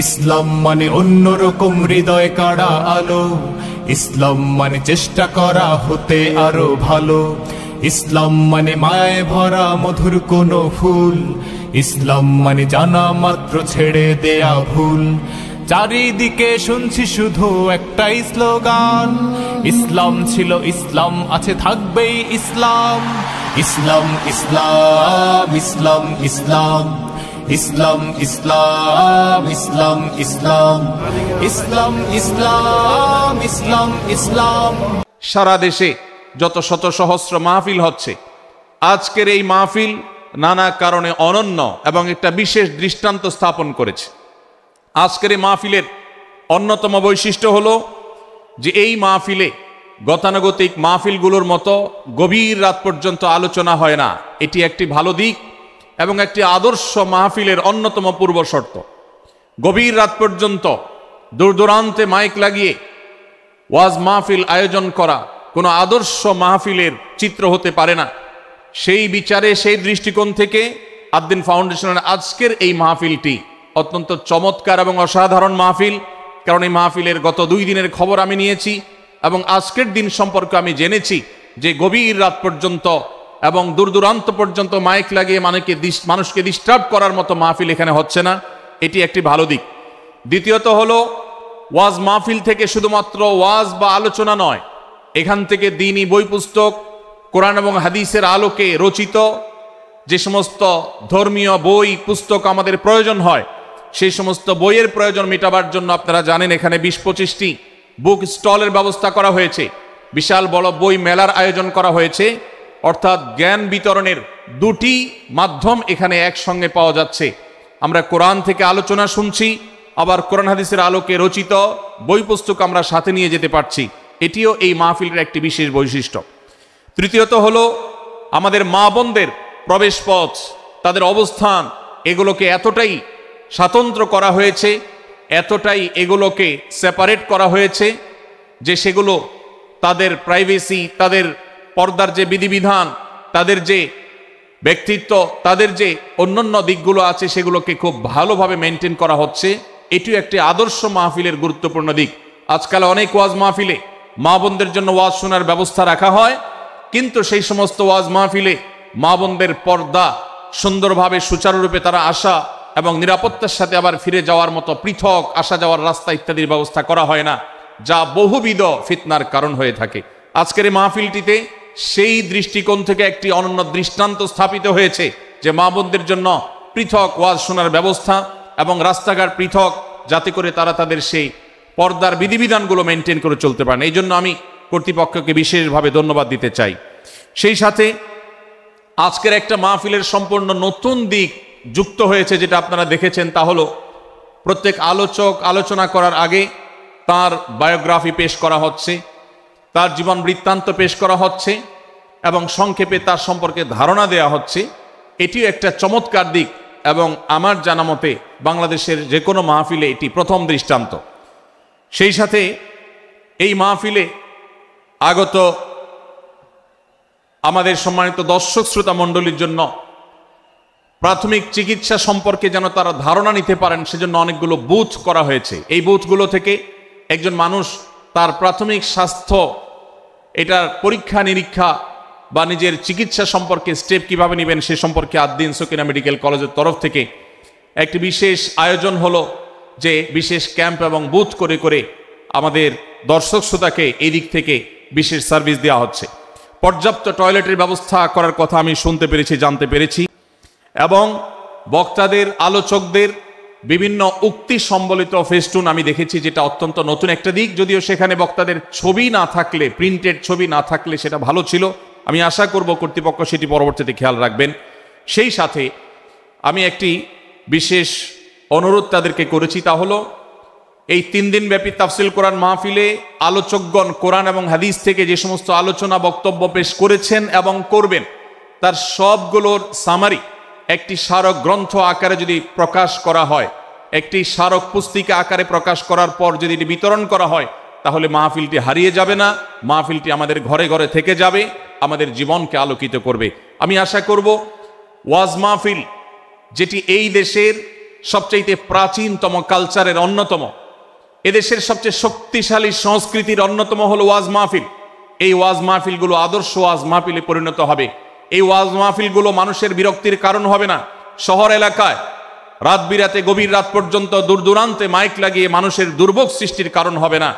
ইসলাম মানে অন্যরকম হৃদয় কাড়া আলো, ইসলাম মানে চেষ্টা করা হতে আরো ভালো, ইসলাম মানে মায়ায় ভরা মধুর কোনো ফুল, ইসলাম মানে জানা মাত্র ছেড়ে দেয়া ভুল। চারিদিকে শুনছি শুধু একটাই স্লোগান, ইসলাম ছিল ইসলাম আছে থাকবেই ইসলাম। ইসলাম ইসলাম ইসলাম ইসলাম ইসলাম ইসলাম ইসলাম ইসলাম ইসলাম ইসলাম ইসলাম ইসলাম। সারা দেশে যত শত সহস্র মাহফিল হচ্ছে, আজকের এই মাহফিল নানা কারণে অনন্য এবং একটা বিশেষ দৃষ্টান্ত স্থাপন করেছে। আজকের এই মাহফিলের অন্যতম বৈশিষ্ট্য হলো যে এই মাহফিলে গতানুগতিক মাহফিলগুলোর মতো গভীর রাত পর্যন্ত আলোচনা হয় না। এটি একটি ভালো দিক এবং একটি আদর্শ মাহফিলের অন্যতম পূর্ব শর্ত। গভীর রাত পর্যন্ত দূর দূরান্তে মাইক লাগিয়ে ওয়াজ মাহফিল আয়োজন করা কোনো আদর্শ মাহফিলের চিত্র হতে পারে না। সেই বিচারে, সেই দৃষ্টিকোণ থেকে আদ-দ্বীন ফাউন্ডেশনের আজকের এই মাহফিলটি অত্যন্ত চমৎকার এবং অসাধারণ মাহফিল। কারণ এই মাহফিলের গত 2 দিনের খবর আমি নিয়েছি এবং আজকের দিন সম্পর্কে আমি জেনেছি যে গভীর রাত পর্যন্ত এবং দূর দূরান্ত পর্যন্ত মাইক লাগিয়ে মানুষকে ডিস্টার্ব করার মতো মাহফিল এখানে হচ্ছে না। এটি একটি ভালো দিক। দ্বিতীয়ত হলো, ওয়াজ মাহফিল থেকে শুধুমাত্র ওয়াজ বা আলোচনা নয়, এখান থেকে দ্বীনি বই পুস্তক, কোরআন এবং হাদিসের আলোকে রচিত যে সমস্ত ধর্মীয় বই পুস্তক আমাদের প্রয়োজন হয়, সেই সমস্ত বইয়ের প্রয়োজন মেটাবার জন্য আপনারা জানেন এখানে 20-25টি বুক স্টলের ব্যবস্থা করা হয়েছে। বিশাল বড় বই মেলার আয়োজন করা হয়েছে। অর্থাৎ জ্ঞান বিতরণের 2টি মাধ্যম এখানে একসঙ্গে পাওয়া যাচ্ছে। আমরা কোরআন থেকে আলোচনা শুনছি, আবার কোরআন হাদিসের আলোকে রচিত বই পুস্তক আমরা সাথে নিয়ে যেতে পারছি। এটিও এই মাহফিলের একটি বিশেষ বৈশিষ্ট্য। তৃতীয়ত হলো, আমাদের মা বোনদের প্রবেশ পথ, তাদের অবস্থান, এগুলোকে এতটাই স্বাতন্ত্র করা হয়েছে, এতটাই এগুলোকে সেপারেট করা হয়েছে যে সেগুলো তাদের প্রাইভেসি, তাদের পর্দার যে বিধিবিধান, তাদের যে ব্যক্তিত্ব, তাদের যে অন্যান্য দিকগুলো আছে সেগুলোকে খুব ভালোভাবে মেনটেন করা হচ্ছে। এটিও একটি আদর্শ মাহফিলের গুরুত্বপূর্ণ দিক। আজকাল অনেক ওয়াজ মাহফিলে মা বোনদের জন্য ওয়াজ শোনার ব্যবস্থা রাখা হয়, কিন্তু সেই সমস্ত ওয়াজ মাহফিলে মা বোনদের পর্দা সুন্দরভাবে সুচারুরূপে তারা আসা এবং নিরাপত্তার সাথে আবার ফিরে যাওয়ার মতো পৃথক আসা যাওয়ার রাস্তা ইত্যাদির ব্যবস্থা করা হয় না, যা বহুবিধ ফিতনার কারণ হয়ে থাকে। আজকের এই মাহফিলটিতে সেই দৃষ্টিকোণ থেকে একটি অনন্য দৃষ্টান্ত স্থাপিত হয়েছে যে মা বোনদের জন্য পৃথক ওয়াজ শোনার ব্যবস্থা এবং রাস্তাঘাট পৃথক, যাতে করে তারা তাদের সেই পর্দার বিধিবিধানগুলো মেনটেন করে চলতে পারেন। এই জন্য আমি কর্তৃপক্ষকে বিশেষভাবে ধন্যবাদ দিতে চাই। সেই সাথে আজকের একটা মাহফিলের সম্পূর্ণ নতুন দিক যুক্ত হয়েছে, যেটা আপনারা দেখেছেন, তা হলো প্রত্যেক আলোচক আলোচনা করার আগে তার বায়োগ্রাফি পেশ করা হচ্ছে, তার জীবন বৃত্তান্ত পেশ করা হচ্ছে এবং সংক্ষেপে তার সম্পর্কে ধারণা দেয়া হচ্ছে। এটিও একটা চমৎকার দিক এবং আমার জানা মতে বাংলাদেশের যে কোনো মাহফিলে এটি প্রথম দৃষ্টান্ত। সেই সাথে এই মাহফিলে আগত আমাদের সম্মানিত দর্শক শ্রোতা মণ্ডলীর জন্য প্রাথমিক চিকিৎসা সম্পর্কে যেন তারা ধারণা নিতে পারেন, সেজন্য অনেকগুলো বুথ করা হয়েছে। এই বুথগুলো থেকে একজন মানুষ তার প্রাথমিক স্বাস্থ্য, এটার পরীক্ষা নিরীক্ষা বা নিজের চিকিৎসা সম্পর্কে স্টেপ কিভাবে নেবেন সে সম্পর্কে আদ-দ্বীন সকিনা মেডিকেল কলেজের তরফ থেকে একটি বিশেষ আয়োজন হলো, যে বিশেষ ক্যাম্প এবং বুথ করে করে আমাদের দর্শক শ্রোতাকে এই দিক থেকে বিশেষ সার্ভিস দেওয়া হচ্ছে। পর্যাপ্ত টয়লেটের ব্যবস্থা করার কথা আমি শুনতে পেরেছি, জানতে পেরেছি, এবং বক্তাদের, আলোচকদের বিভিন্ন উক্তি সম্বলিত ফেস্টুন আমি দেখেছি, যেটা অত্যন্ত নতুন একটা দিক। যদিও সেখানে বক্তাদের ছবি না থাকলে, প্রিন্টেড ছবি না থাকলে সেটা ভালো ছিল। আমি আশা করব কর্তৃপক্ষ সেটি পরবর্তীতে খেয়াল রাখবেন। সেই সাথে আমি একটি বিশেষ অনুরোধ তাদেরকে করেছি, তা হলো এই 3 দিন ব্যাপী তাফসিল কোরআন মাহফিলে আলোচকগণ কোরআন এবং হাদিস থেকে যে সমস্ত আলোচনা বক্তব্য পেশ করেছেন এবং করবেন, তার সবগুলোর সামারি একটি স্মারক গ্রন্থ আকারে যদি প্রকাশ করা হয়, একটি স্মারক পুস্তিকা আকারে প্রকাশ করার পর যদি এটি বিতরণ করা হয়, তাহলে মাহফিলটি হারিয়ে যাবে না, মাহফিলটি আমাদের ঘরে ঘরে থেকে যাবে, আমাদের জীবনকে আলোকিত করবে। আমি আশা করব ওয়াজ মাহফিল যেটি এই দেশের সবচেয়ে প্রাচীনতম কালচারের অন্যতম, এদেশের সবচেয়ে শক্তিশালী সংস্কৃতির অন্যতম হলো ওয়াজ মাহফিল। এই ওয়াজ মাহফিলগুলো আদর্শ ওয়াজ মাহফিলে পরিণত হবে। এই ওয়াজ মাহফিলগুলো মানুষের বিরক্তির কারণ হবে না। শহর এলাকায় রাত বিরাতে গভীর রাত পর্যন্ত দূর দূরান্তে মাইক লাগিয়ে মানুষের দুর্ভোগ সৃষ্টির কারণ হবে না।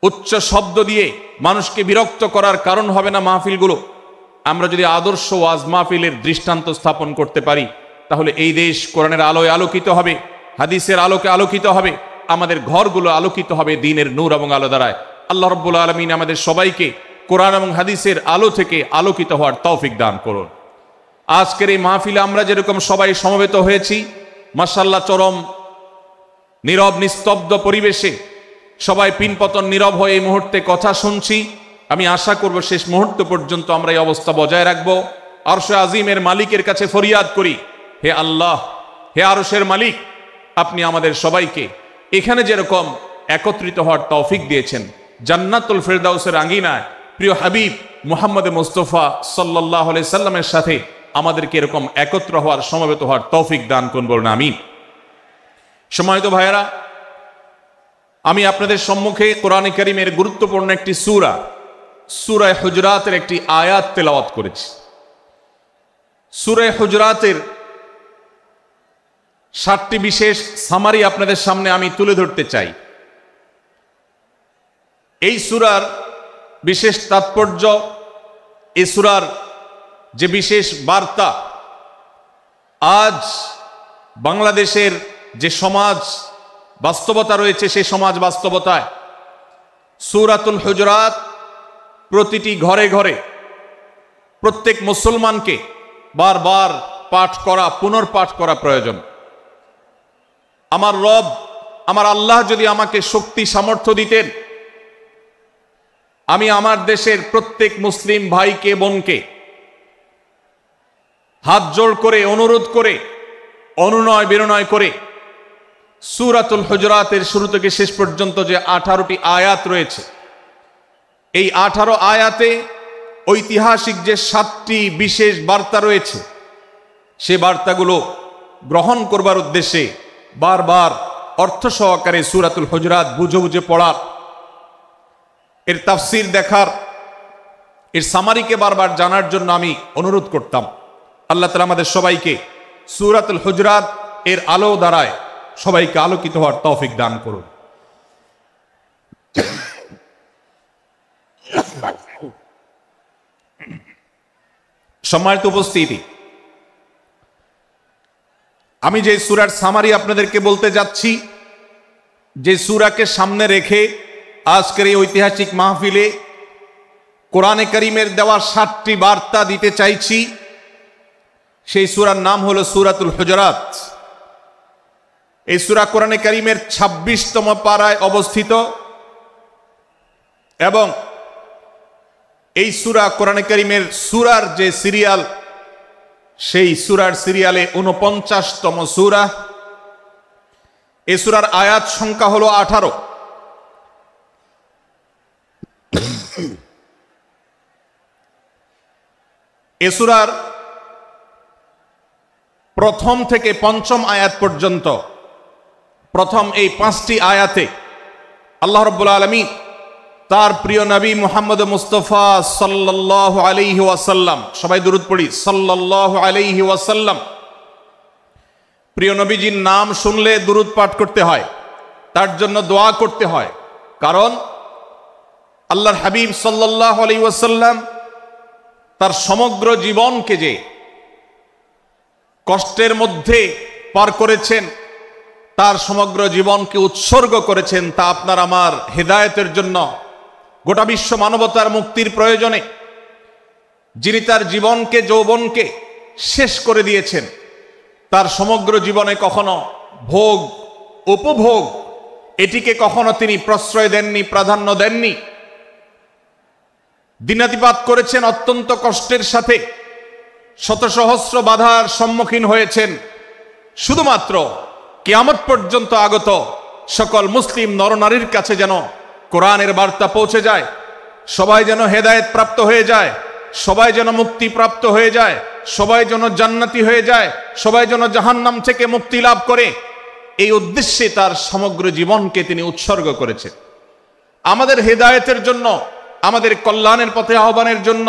উচ্চ শব্দ দিয়ে মানুষকে বিরক্ত করার কারণ হবে না মাহফিলগুলো। আমরা যদি আদর্শ ওয়াজ মাহফিলের দৃষ্টান্ত স্থাপন করতে পারি, তাহলে এই দেশ কোরআনের আলোয় আলোকিত হবে, হাদিসের আলোকে আলোকিত হবে, আমাদের ঘরগুলো আলোকিত হবে দ্বীনের নূর এবং আলো দ্বারায়। আল্লাহ রাব্বুল আলামিন আমাদের সবাইকে কোরআন এবং হাদিসের আলো থেকে আলোকিত হওয়ার তৌফিক দান করুন। আজকের এই মাহফিলে আমরা যেরকম সবাই সমবেত হয়েছি, মাশাআল্লাহ চরম নীরব নিস্তব্ধ পরিবেশে সবাই পিনপতন নীরব হয়ে এই মুহূর্তে কথা শুনছি। আমি আশা করব শেষ মুহূর্ত পর্যন্ত আমরা এই অবস্থা বজায় রাখব। আরশে আজিমের মালিকের কাছে ফরিয়াদ করি, হে আল্লাহ, হে আরশের মালিক, আপনি আমাদের সবাইকে এখানে যেরকম একত্রিত হওয়ার তৌফিক দিয়েছেন, জান্নাতুল ফেরদাউসের আঙ্গিনায় প্রিয় হাবিব মুহাম্মদ মুস্তাফা সাল্লাল্লাহু আলাইহি সাল্লামের সাথে আমাদেরকে এরকম একত্র হওয়ার সমবেত হওয়ার তৌফিক দান করুন, বলুন আমিন। সম্মানিত ভাইয়েরা, আমি আপনাদের সম্মুখে কোরআনে কারীমের গুরুত্বপূর্ণ একটি সূরা, সূরা হুজরাতের একটি আয়াত তেলাওয়াত করেছি। সূরা হুজরাতের 7টি বিশেষ সামারি আপনাদের সামনে আমি তুলে ধরতে চাই। এই সূরার বিশেষ তাৎপর্য, এই সূরার যে বিশেষ বার্তা, আজ বাংলাদেশের যে সমাজ বাস্তবতা রয়েছে, সেই সমাজ বাস্তবতায় সূরাতুল হুজরাত প্রতিটি ঘরে ঘরে প্রত্যেক মুসলমানকে বারবার পাঠ করা, পুনর্পাঠ করা প্রয়োজন। আমার রব, আমার আল্লাহ যদি আমাকে শক্তি সামর্থ্য দিতেন, আমি আমার দেশের প্রত্যেক মুসলিম ভাইকে বোনকে হাত জোড় করে অনুরোধ করে অনুনয় বিনয় করে সূরাতুল হুজরাতের শুরু থেকে শেষ পর্যন্ত যে 18টি আয়াত রয়েছে, এই 18 আয়াতে ঐতিহাসিক যে 7টি বিশেষ বার্তা রয়েছে, সে বার্তাগুলো গ্রহণ করবার উদ্দেশ্যে বারবার অর্থ সহকারে সূরাতুল হুজরাত বুঝে বুঝে পড়ার, এর তাফসীর দেখার, এর সামারিকে বারবার জানার জন্য আমি অনুরোধ করতাম। আল্লাহ তাআলা আমাদের সবাইকে সূরাতুল হুজরাত এর আলো দ্বারায় সবাইকে আলোকিত হওয়ার তৌফিক দান করুন। সম্মানিত উপস্থিতি, আমি যে সূরার সামারি আপনাদেরকে বলতে যাচ্ছি, যে সূরাকে সামনে রেখে আজকের এই ঐতিহাসিক মাহফিলে কোরআনে কারীমের দেওয়া 7টি বার্তা দিতে চাইছি, সেই সূরার নাম হলো সূরাতুল হুজরাত। এই সূরা কোরআনে কারীমের 26তম পারায় অবস্থিত এবং এই সূরা কোরআনে কারীমের সূরার যে সিরিয়াল, সেই সূরার সিরিয়ালে 49তম সূরা। এই সূরার আয়াত সংখ্যা হলো 18। এই সূরার প্রথম থেকে 5ম আয়াত পর্যন্ত, প্রথম এই 5টি আয়াতে আল্লাহ রাব্বুল আলামিন তার প্রিয় নবী মুহাম্মদ মুস্তাফা সাল্লাল্লাহু আলাইহি ওয়াসাল্লাম, সবাই দুরূদ পড়ি, সাল্লাল্লাহু আলাইহি ওয়াসাল্লাম, প্রিয় নবীজির নাম শুনলে দুরূদ পাঠ করতে হয়, তার জন্য দোয়া করতে হয়। কারণ আল্লাহর হাবিব সাল্লাল্লাহু আলাইহি ওয়াসাল্লাম তার সমগ্র জীবনকে যে কষ্টের মধ্যে পার করেছেন, তার সমগ্র জীবনকে উৎসর্গ করেছেন, তা আপনার আমার হেদায়েতের জন্য, গোটা বিশ্ব মানবতার মুক্তির প্রয়োজনে। যিনি তার জীবনকে, যৌবনকে শেষ করে দিয়েছেন, তার সমগ্র জীবনে কখনো ভোগ উপভোগ এটিকে কখনো তিনি প্রশ্রয় দেননি, প্রাধান্য দেননি। দিনাতিপাত করেছেন অত্যন্ত কষ্টের সাথে, শত সহস্র বাধার সম্মুখীন হয়েছেন, শুধুমাত্র কিয়ামত পর্যন্ত আগত সকল মুসলিম নরনারীর কাছে যেন কোরআনের বার্তা পৌঁছে যায়, সবাই যেন হেদায়েত প্রাপ্ত হয়ে যায়, সবাই যেন মুক্তিপ্রাপ্ত হয়ে যায়, সবাই যেন জান্নাতি হয়ে যায়, সবাই যেন জাহান্নাম থেকে মুক্তি লাভ করে, এই উদ্দেশ্যে তার সমগ্র জীবনকে তিনি উৎসর্গ করেছেন। আমাদের হেদায়েতের জন্য, আমাদের কল্যাণের পথে আহ্বানের জন্য,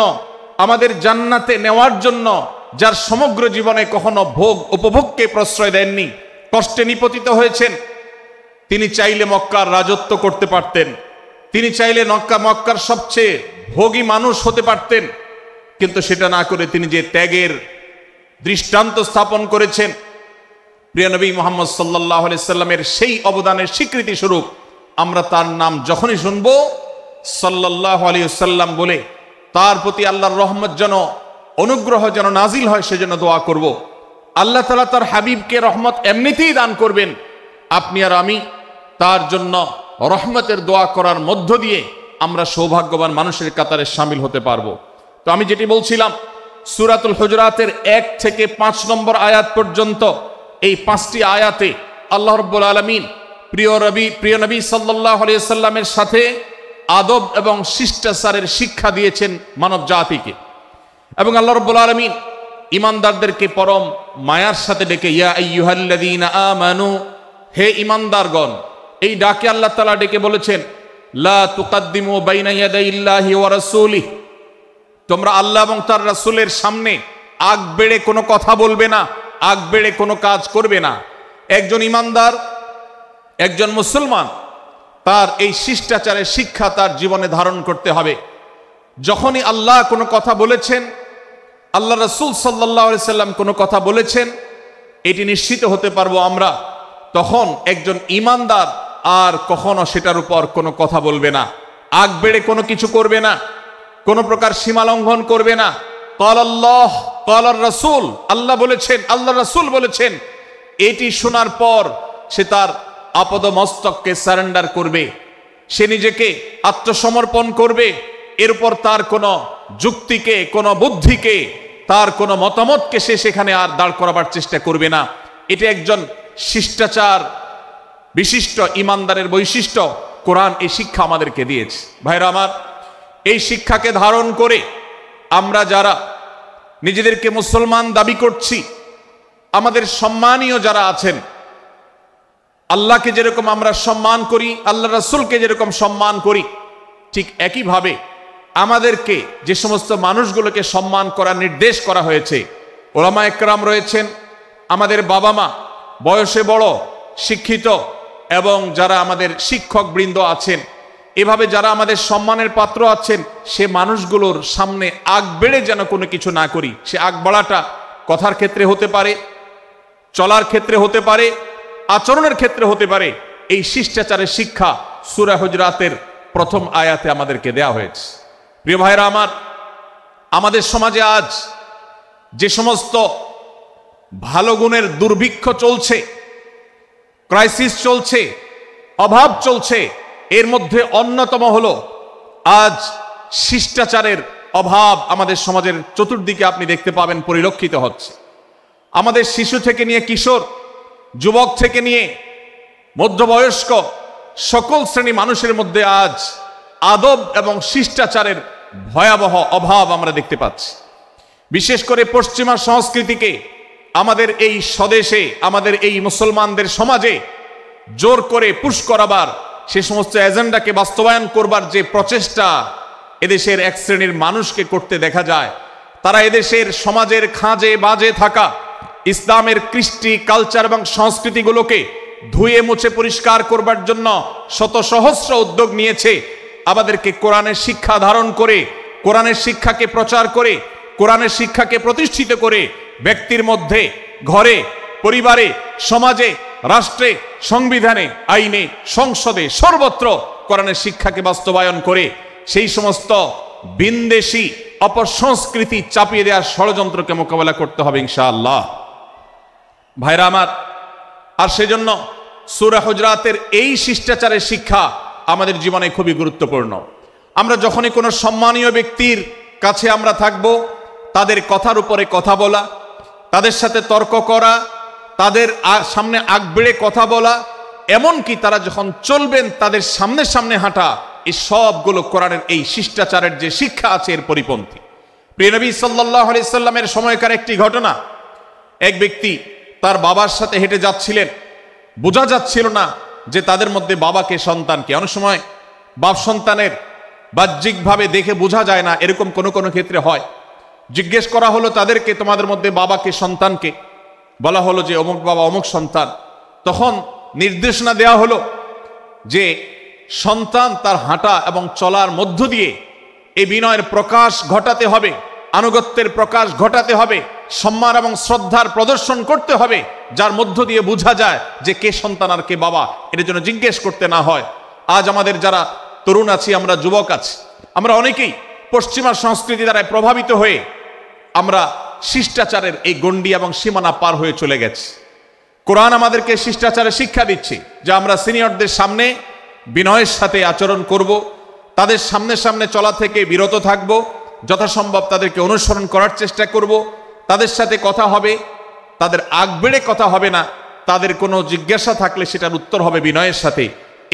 আমাদের জান্নাতে নেওয়ার জন্য, যার সমগ্র জীবনে কখনো ভোগ উপভোগকে প্রশ্রয় দেননি, কষ্টে নিপতিত হয়েছেন, তিনি চাইলে মক্কার রাজত্ব করতে পারতেন, তিনি চাইলে মক্কার সবচেয়ে ভোগী মানুষ হতে পারতেন, কিন্তু সেটা না করে তিনি যে ত্যাগের দৃষ্টান্ত স্থাপন করেছেন, প্রিয় নবী মুহাম্মদ সাল্লাল্লাহু আলাইহি সাল্লামের সেই অবদানের স্বীকৃতি স্বরূপ আমরা তার নাম যখনই শুনব সাল্লাল্লাহু আলাইহি সাল্লাম বলে তার প্রতি আল্লাহর রহমত যেন, অনুগ্রহ যেন নাজিল হয় সেজন্য দোয়া করব। আল্লাহ তাআলা তার হাবিবকে রহমত এমনিতেই দান করবেন, আপনি আর আমি তার জন্য রহমতের দোয়া করার মধ্য দিয়ে আমরা সৌভাগ্যবান মানুষের কাতারে শামিল হতে পারবো। তো আমি যেটি বলছিলাম, সূরাতুল হুজুরাতের 1 থেকে 5 নম্বর আয়াত পর্যন্ত এই 5টি আয়াতে আল্লাহ রাব্বুল আলামিন প্রিয় নবী সাল্লাল্লাহু আলাইহি সাল্লামের সাথে আদব এবং শিষ্টাচারের শিক্ষা দিয়েছেন মানব জাতিকে। এবং আল্লাহ রাব্বুল আলামিন ঈমানদারদেরকে পরম মায়ার সাথে ডেকে, ইয়া আইয়ুহাল্লাযীনা আমানু, হে ঈমানদারগণ, এই ডাকে আল্লাহ তাআলা ডেকে বলেছেন, লা তুকাদ্দিমু বাইনা ইয়াদাইল্লাহি ওয়া রাসূলিহি, তোমরা আল্লাহ এবং তার রাসূলের সামনে আগ বেড়ে কোনো কথা বলবে না, আগ বেড়ে কোনো কাজ করবে না। একজন ঈমানদার, একজন মুসলমান, তার এই শিষ্টাচারের শিক্ষা তার জীবনে ধারণ করতে হবে। যখনই আল্লাহ কোনো কথা বলেছেন, আল্লাহ রাসূল সাল্লাল্লাহু আলাইহি সাল্লাম কোনো কথা বলেছেন, এটি নিশ্চিত হতে পারবো আমরা, তখন একজন ঈমানদার আর কখনো সেটার উপর কোনো কথা বলবে না, আগ বেড়ে কোনো কিছু করবে না, কোনো প্রকার সীমা লঙ্ঘন করবে না। ক্বালাল্লাহ ক্বালার রাসূল, আল্লাহ বলেছেন, আল্লাহ রাসূল বলেছেন, এটি শোনার পর সে তার আপদ মস্তককে সারেন্ডার করবে, সে নিজেকে আত্মসমর্পণ করবে। এরপর তার কোনো যুক্তিকে, কোনো বুদ্ধিকে, তার কোনো মতামতকে সে সেখানে আর দাঁড় করাবার চেষ্টা করবে না। এটা একজন শিষ্টাচার বিশিষ্ট ঈমানদারের বৈশিষ্ট্য। কোরআন এই শিক্ষা আমাদেরকে দিয়েছে। ভাইরা আমার, এই শিক্ষাকে ধারণ করে আমরা যারা নিজেদেরকে মুসলমান দাবি করছি, আমাদের সম্মানীয় যারা আছেন, আল্লাহকে যেরকম আমরা সম্মান করি, আল্লাহ রাসূলকে যেরকম সম্মান করি, ঠিক একইভাবে আমাদেরকে যে সমস্ত মানুষগুলোকে সম্মান করার নির্দেশ করা হয়েছে, ওলামা একরাম রয়েছেন, আমাদের বাবা মা, বয়সে বড়, শিক্ষিত, এবং যারা আমাদের শিক্ষক বৃন্দ আছেন, এভাবে যারা আমাদের সম্মানের পাত্র আছেন, সে মানুষগুলোর সামনে আগ বেড়ে যেন কোনো কিছু না করি। সে আগ বাড়াটা কথার ক্ষেত্রে হতে পারে, চলার ক্ষেত্রে হতে পারে, আচরণের ক্ষেত্রে হতে পারে। এই শিষ্টাচারের শিক্ষা সূরা হুজুরাতের প্রথম আয়াতে আমাদেরকে দেয়া হয়েছে। প্রিয় ভাইরা আমার, আমাদের সমাজে আজ যে সমস্ত ভালো গুণের দুর্ভিক্ষ চলছে, ক্রাইসিস চলছে, অভাব চলছে, এর মধ্যে অন্যতম হলো আজ শিষ্টাচারের অভাব। আমাদের সমাজের চতুর্দিকে আপনি দেখতে পাবেন পরিলক্ষিত হচ্ছে। আমাদের শিশু থেকে নিয়ে কিশোর, যুবক থেকে নিয়ে মধ্যবয়স্ক, সকল শ্রেণী মানুষের মধ্যে আজ আদব এবং শিষ্টাচারের ভয়াবহ অভাব আমরা দেখতে পাচ্ছি। বিশেষ করে পশ্চিমা সংস্কৃতিকে আমাদের এই স্বদেশে, আমাদের এই মুসলমানদের সমাজে জোর করে পুশ করাবার, সে সমস্ত এজেন্ডাকে বাস্তবায়ন করবার যে প্রচেষ্টা এদেশের এক শ্রেণীর মানুষকে করতে দেখা যায়, তারা এদেশের সমাজের খাঁজে বাজে থাকা ইসলামের কৃষ্টি, কালচার এবং সংস্কৃতিগুলোকে ধুয়ে মুছে পরিষ্কার করবার জন্য শত সহস্র উদ্যোগ নিয়েছে। আমাদেরকে কোরআনের শিক্ষা ধারণ করে, কোরআনের শিক্ষাকে প্রচার করে, কোরআনের শিক্ষাকে প্রতিষ্ঠিত করে ব্যক্তির মধ্যে, ঘরে, পরিবারে, সমাজে, রাষ্ট্রে, সংবিধানে, আইনে, সংসদে, সর্বত্র কোরআনের শিক্ষাকে বাস্তবায়ন করে সেই সমস্ত বিন্দেশী অপসংস্কৃতি চাপিয়ে দেওয়ার ষড়যন্ত্রকে মোকাবেলা করতে হবে ইনশাআল্লাহ। ভাইরা আমার, আর সেজন্য সূরা হুজুরাতের এই শিষ্টাচারের শিক্ষা আমাদের জীবনে খুবই গুরুত্বপূর্ণ। আমরা যখনই কোনো সম্মানীয় ব্যক্তির কাছে আমরা থাকব, তাদের কথার উপরে কথা বলা, তাদের সাথে তর্ক করা, তাদের সামনে আগ বেড়ে কথা বলা, এমনকি তারা যখন চলবেন তাদের সামনে সামনে হাঁটা, এই সবগুলো কোরআনের এই শিষ্টাচারের যে শিক্ষা আছে এর পরিপন্থী। প্রিয় নবী সাল্লাল্লাহু আলাইহি সাল্লামের সময়কার একটি ঘটনা, এক ব্যক্তি তার বাবার সাথে হেঁটে যাচ্ছিলেন, বোঝা যাচ্ছিল না যে তাদের মধ্যে বাবাকে সন্তানকে। অনেক সময় বাপ সন্তানের বাহ্যিকভাবে দেখে বোঝা যায় না, এরকম কোনো কোনো ক্ষেত্রে হয়। জিজ্ঞেস করা হলো তাদেরকে, তোমাদের মধ্যে বাবাকে সন্তানকে? বলা হলো যে অমুক বাবা অমুক সন্তান। তখন নির্দেশনা দেওয়া হলো যে সন্তান তার হাঁটা এবং চলার মধ্য দিয়ে এই বিনয়ের প্রকাশ ঘটাতে হবে, আনুগত্যের প্রকাশ ঘটাতে হবে, সম্মান এবং শ্রদ্ধার প্রদর্শন করতে হবে, যার মধ্য দিয়ে বোঝা যায় যে কে সন্তান আর কে বাবা, এর জন্য জিজ্ঞেস করতে না হয়। আজ আমাদের যারা তরুণ আছি, আমরা যুবক আছি, আমরা অনেকেই পশ্চিমা সংস্কৃতি দ্বারা প্রভাবিত হয়ে আমরা শিষ্টাচারের এই গণ্ডি এবং সীমানা পার হয়ে চলে গেছি। কোরআন আমাদেরকে শিষ্টাচারের শিক্ষা দিচ্ছে যে আমরা সিনিয়রদের সামনে বিনয়ের সাথে আচরণ করব, তাদের সামনে সামনে চলা থেকে বিরত থাকব, যথাসম্ভব তাদেরকে অনুসরণ করার চেষ্টা করব, তাদের সাথে কথা হবে, তাদের আগ বেড়ে কথা হবে না, তাদের কোনো জিজ্ঞাসা থাকলে সেটার উত্তর হবে বিনয়ের সাথে।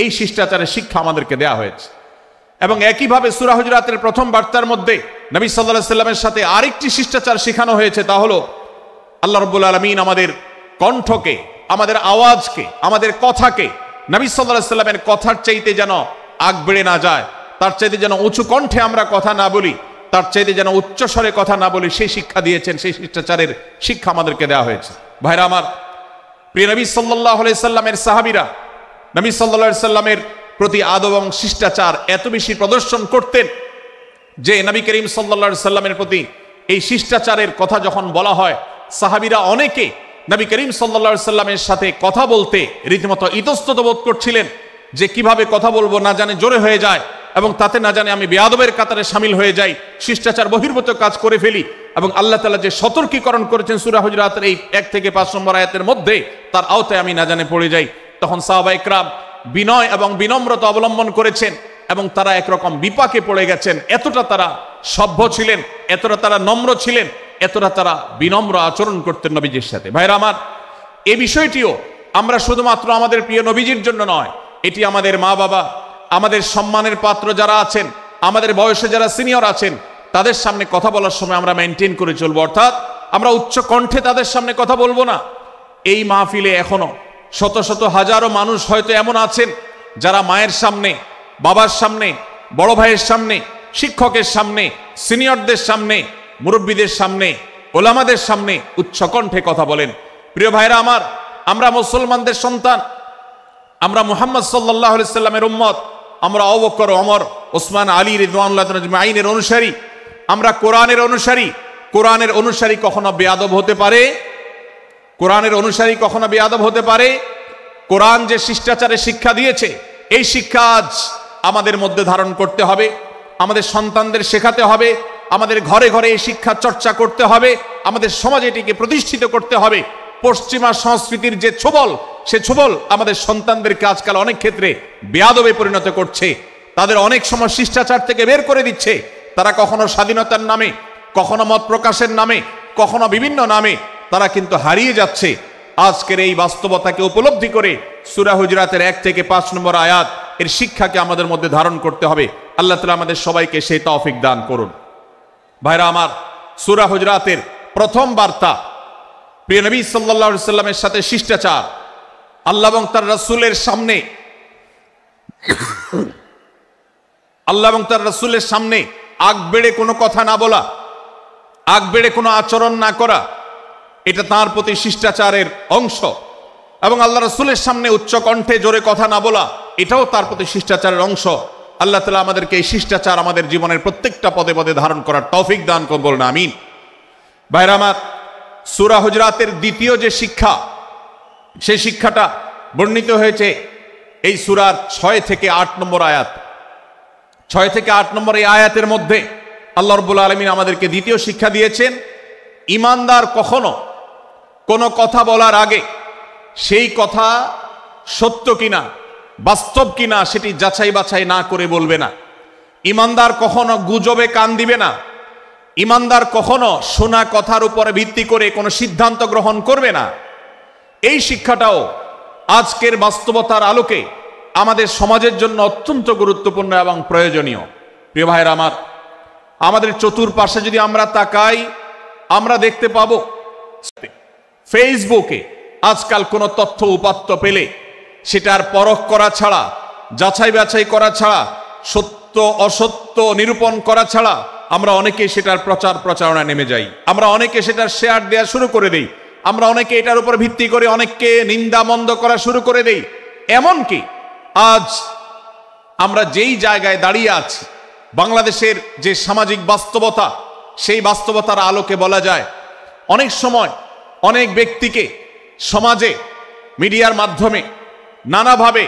এই শিষ্টাচারের শিক্ষা আমাদেরকে দেয়া হয়েছে। এবং একইভাবে সূরা হুজুরাতের প্রথম বার্তার মধ্যে নবী সাল্লাল্লাহু আলাইহি সাল্লামের সাথে আরেকটি শিষ্টাচার শেখানো হয়েছে, তা হলো আল্লাহ রাব্বুল আলামিন আমাদের কণ্ঠকে, আমাদের আওয়াজকে, আমাদের কথাকে নবী সাল্লাল্লাহু আলাইহি সাল্লামের কথার চাইতে যেন আগ বেড়ে না যায়, তার চাইতে যেন উঁচু কণ্ঠে আমরা কথা না বলি, তার চাইতে যেন উচ্চ স্বরে কথা না বলি, সেই শিক্ষা দিয়েছেন, সেই শিষ্টাচারের শিক্ষা আমাদেরকে দেওয়া হয়েছে। ভাইরা আমার, প্রিয় নবী সাল্লাল্লাহু আলাইহি সাল্লামের সাহাবীরা নবী সাল্লাল্লাহু আলাইহি সাল্লামের প্রতি আদব এবং শিষ্টাচার এত বেশি প্রদর্শন করতেন যে নবী করিম সাল্লাল্লাহু আলাইহি সাল্লামের প্রতি এই শিষ্টাচারের কথা যখন বলা হয়, সাহাবীরা অনেকে নবী করিম সাল্লাল্লাহু আলাইহি সাল্লামের সাথে কথা বলতে রীতিমতো ইতস্তত বোধ করছিলেন যে কিভাবে কথা বলবো, না জানে জোরে হয়ে যায় এবং তাতে না জানে আমি বেয়াদবের কাতারে শামিল হয়ে যাই, শিষ্টাচার বহির্ভূত কাজ করে ফেলি। এবং আল্লাহ তাআলা যে সতর্কীকরণ করেছেন সূরা হুজুরাতের এই 1 থেকে 5 নম্বর আয়াতের মধ্যে, তার আওতায় আমি না জানে পড়ে যাই। তখন সাহাবায়ে কেরাম বিনয় এবং বিনম্রতা অবলম্বন করেছেন এবং তারা একরকম বিপাকে পড়ে গেছেন। এতটা তারা সভ্য ছিলেন, এতটা তারা নম্র ছিলেন, এতটা তারা বিনম্র আচরণ করতেন নবীজির সাথে। ভাইরা আমার, এই বিষয়টিও আমরা শুধুমাত্র আমাদের প্রিয় নবীজির জন্য নয়, এটি আমাদের মা বাবা, আমাদের সম্মানের পাত্র যারা আছেন, আমাদের বয়সে যারা সিনিয়র আছেন, তাদের সামনে কথা বলার সময় আমরা মেনটেন করে চলবো। অর্থাৎ আমরা উচ্চ কণ্ঠে তাদের সামনে কথা বলবো না। এই মাহফিলে এখনো শত শত হাজারো মানুষ হয়তো এমন আছেন যারা মায়ের সামনে, বাবার সামনে, বড় ভাইয়ের সামনে, শিক্ষকের সামনে, সিনিয়রদের সামনে, মুরব্বীদের সামনে, ওলামাদের সামনে উচ্চ কণ্ঠে কথা বলেন। প্রিয় ভাইরা আমার, আমরা মুসলমানদের সন্তান, আমরা মুহাম্মদ সাল্লাল্লাহু আলাইহি সাল্লামের উম্মত, আমরা আবু বকর, ওমর, ওসমান, আলী রাদিয়াল্লাহু আজমাইনের অনুসারী, আমরা কোরআনের অনুসারী। কোরআনের অনুসারী কখনো বেয়াদব হতে পারে? কোরআনের অনুসারী কখনো বেয়াদব হতে পারে? কোরআন যে শিষ্টাচারের শিক্ষা দিয়েছে, এই শিক্ষা আজ আমাদের মধ্যে ধারণ করতে হবে, আমাদের সন্তানদের শেখাতে হবে, আমাদের ঘরে ঘরে এই শিক্ষা চর্চা করতে হবে, আমাদের সমাজে এটিকে প্রতিষ্ঠিত করতে হবে। পশ্চিমা সংস্কৃতির যে ছোবল, সে ছোবল আমাদের সন্তানদেরকে আজকাল অনেক ক্ষেত্রে বেয়াদবে পরিণত করছে, তাদের অনেক সময় শিষ্টাচার থেকে বের করে দিচ্ছে। তারা কখনো স্বাধীনতার নামে, কখনো মত প্রকাশের নামে, কখনো বিভিন্ন নামে তারা কিন্তু হারিয়ে যাচ্ছে। আজকের এই বাস্তবতাকে উপলব্ধি করে সূরা হুজুরাতের 1 থেকে 5 নম্বর আয়াত এর শিক্ষাকে আমাদের মধ্যে ধারণ করতে হবে। আল্লাহ তাআলা আমাদের সবাইকে সেই তৌফিক দান করুন। ভাইরা আমার, সূরা হুজুরাতের প্রথম বার্তা প্রিয় নবী সাল্লাল্লাহু আলাইহি সাল্লামের সাথে শিষ্টাচার, আল্লাহ এবং তার রাসূলের সামনে, আল্লাহ এবং তার রাসূলের সামনে আগ বেড়ে কোনো কথা না বলা, আগ বেড়ে কোনো আচরণ না করা, এটা তার প্রতি শিষ্টাচারের অংশ। এবং আল্লাহ রাসূলের সামনে উচ্চ কণ্ঠে জোরে কথা না বলা, এটাও তার প্রতি শিষ্টাচারের অংশ। আল্লাহ তাআলা আমাদেরকে এই শিষ্টাচার আমাদের জীবনের প্রত্যেকটা পদে পদে ধারণ করার তৌফিক দান করুন, বলুন আমিন। ভাইরা আমার, সূরা হুজুরাতের দ্বিতীয় যে শিক্ষা, সেই শিক্ষাটা বর্ণিত হয়েছে এই সূরার 6 থেকে 8 নম্বর আয়াত। 6 থেকে 8 নম্বর এই আয়াতের মধ্যে আল্লাহ রাব্বুল আলামিন আমাদেরকে দ্বিতীয় শিক্ষা দিয়েছেন, ঈমানদার কখনো কোনো কথা বলার আগে সেই কথা সত্য কিনা, বাস্তব কিনা সেটি যাচাই বাছাই না করে বলবে না। ঈমানদার কখনো গুজবে কান দিবে না। ঈমানদার কখনো শোনা কথার উপরে ভিত্তি করে কোনো সিদ্ধান্ত গ্রহণ করবে না। এই শিক্ষাটাও আজকের বাস্তবতার আলোকে আমাদের সমাজের জন্য অত্যন্ত গুরুত্বপূর্ণ এবং প্রয়োজনীয়। প্রিয় ভাইরা আমার, আমাদের চতুর্পাশে যদি আমরা তাকাই, আমরা দেখতে পাবো ফেসবুকে আজকাল কোনো তথ্য উপাত্ত পেলে সেটার পরখ করা ছাড়া, যাচাই বাছাই করা ছাড়া, সত্য অসত্য নিরূপণ করা ছাড়া আমরা অনেকে সেটার প্রচার প্রচারণা নেমে যাই। আমরা অনেকে সেটার শেয়ার দেওয়া শুরু করে দেই। আমরা অনেকে এটার উপর ভিত্তি করে অনেককে নিন্দা মন্দ করা শুরু করে দেই। এমনকি আজ আমরা যেই জায়গায় দাঁড়িয়ে আছি, বাংলাদেশের যে সামাজিক বাস্তবতা, সেই বাস্তবতার আলোকে বলা যায় অনেক সময় অনেক ব্যক্তিকে সমাজে মিডিয়ার মাধ্যমে নানাভাবে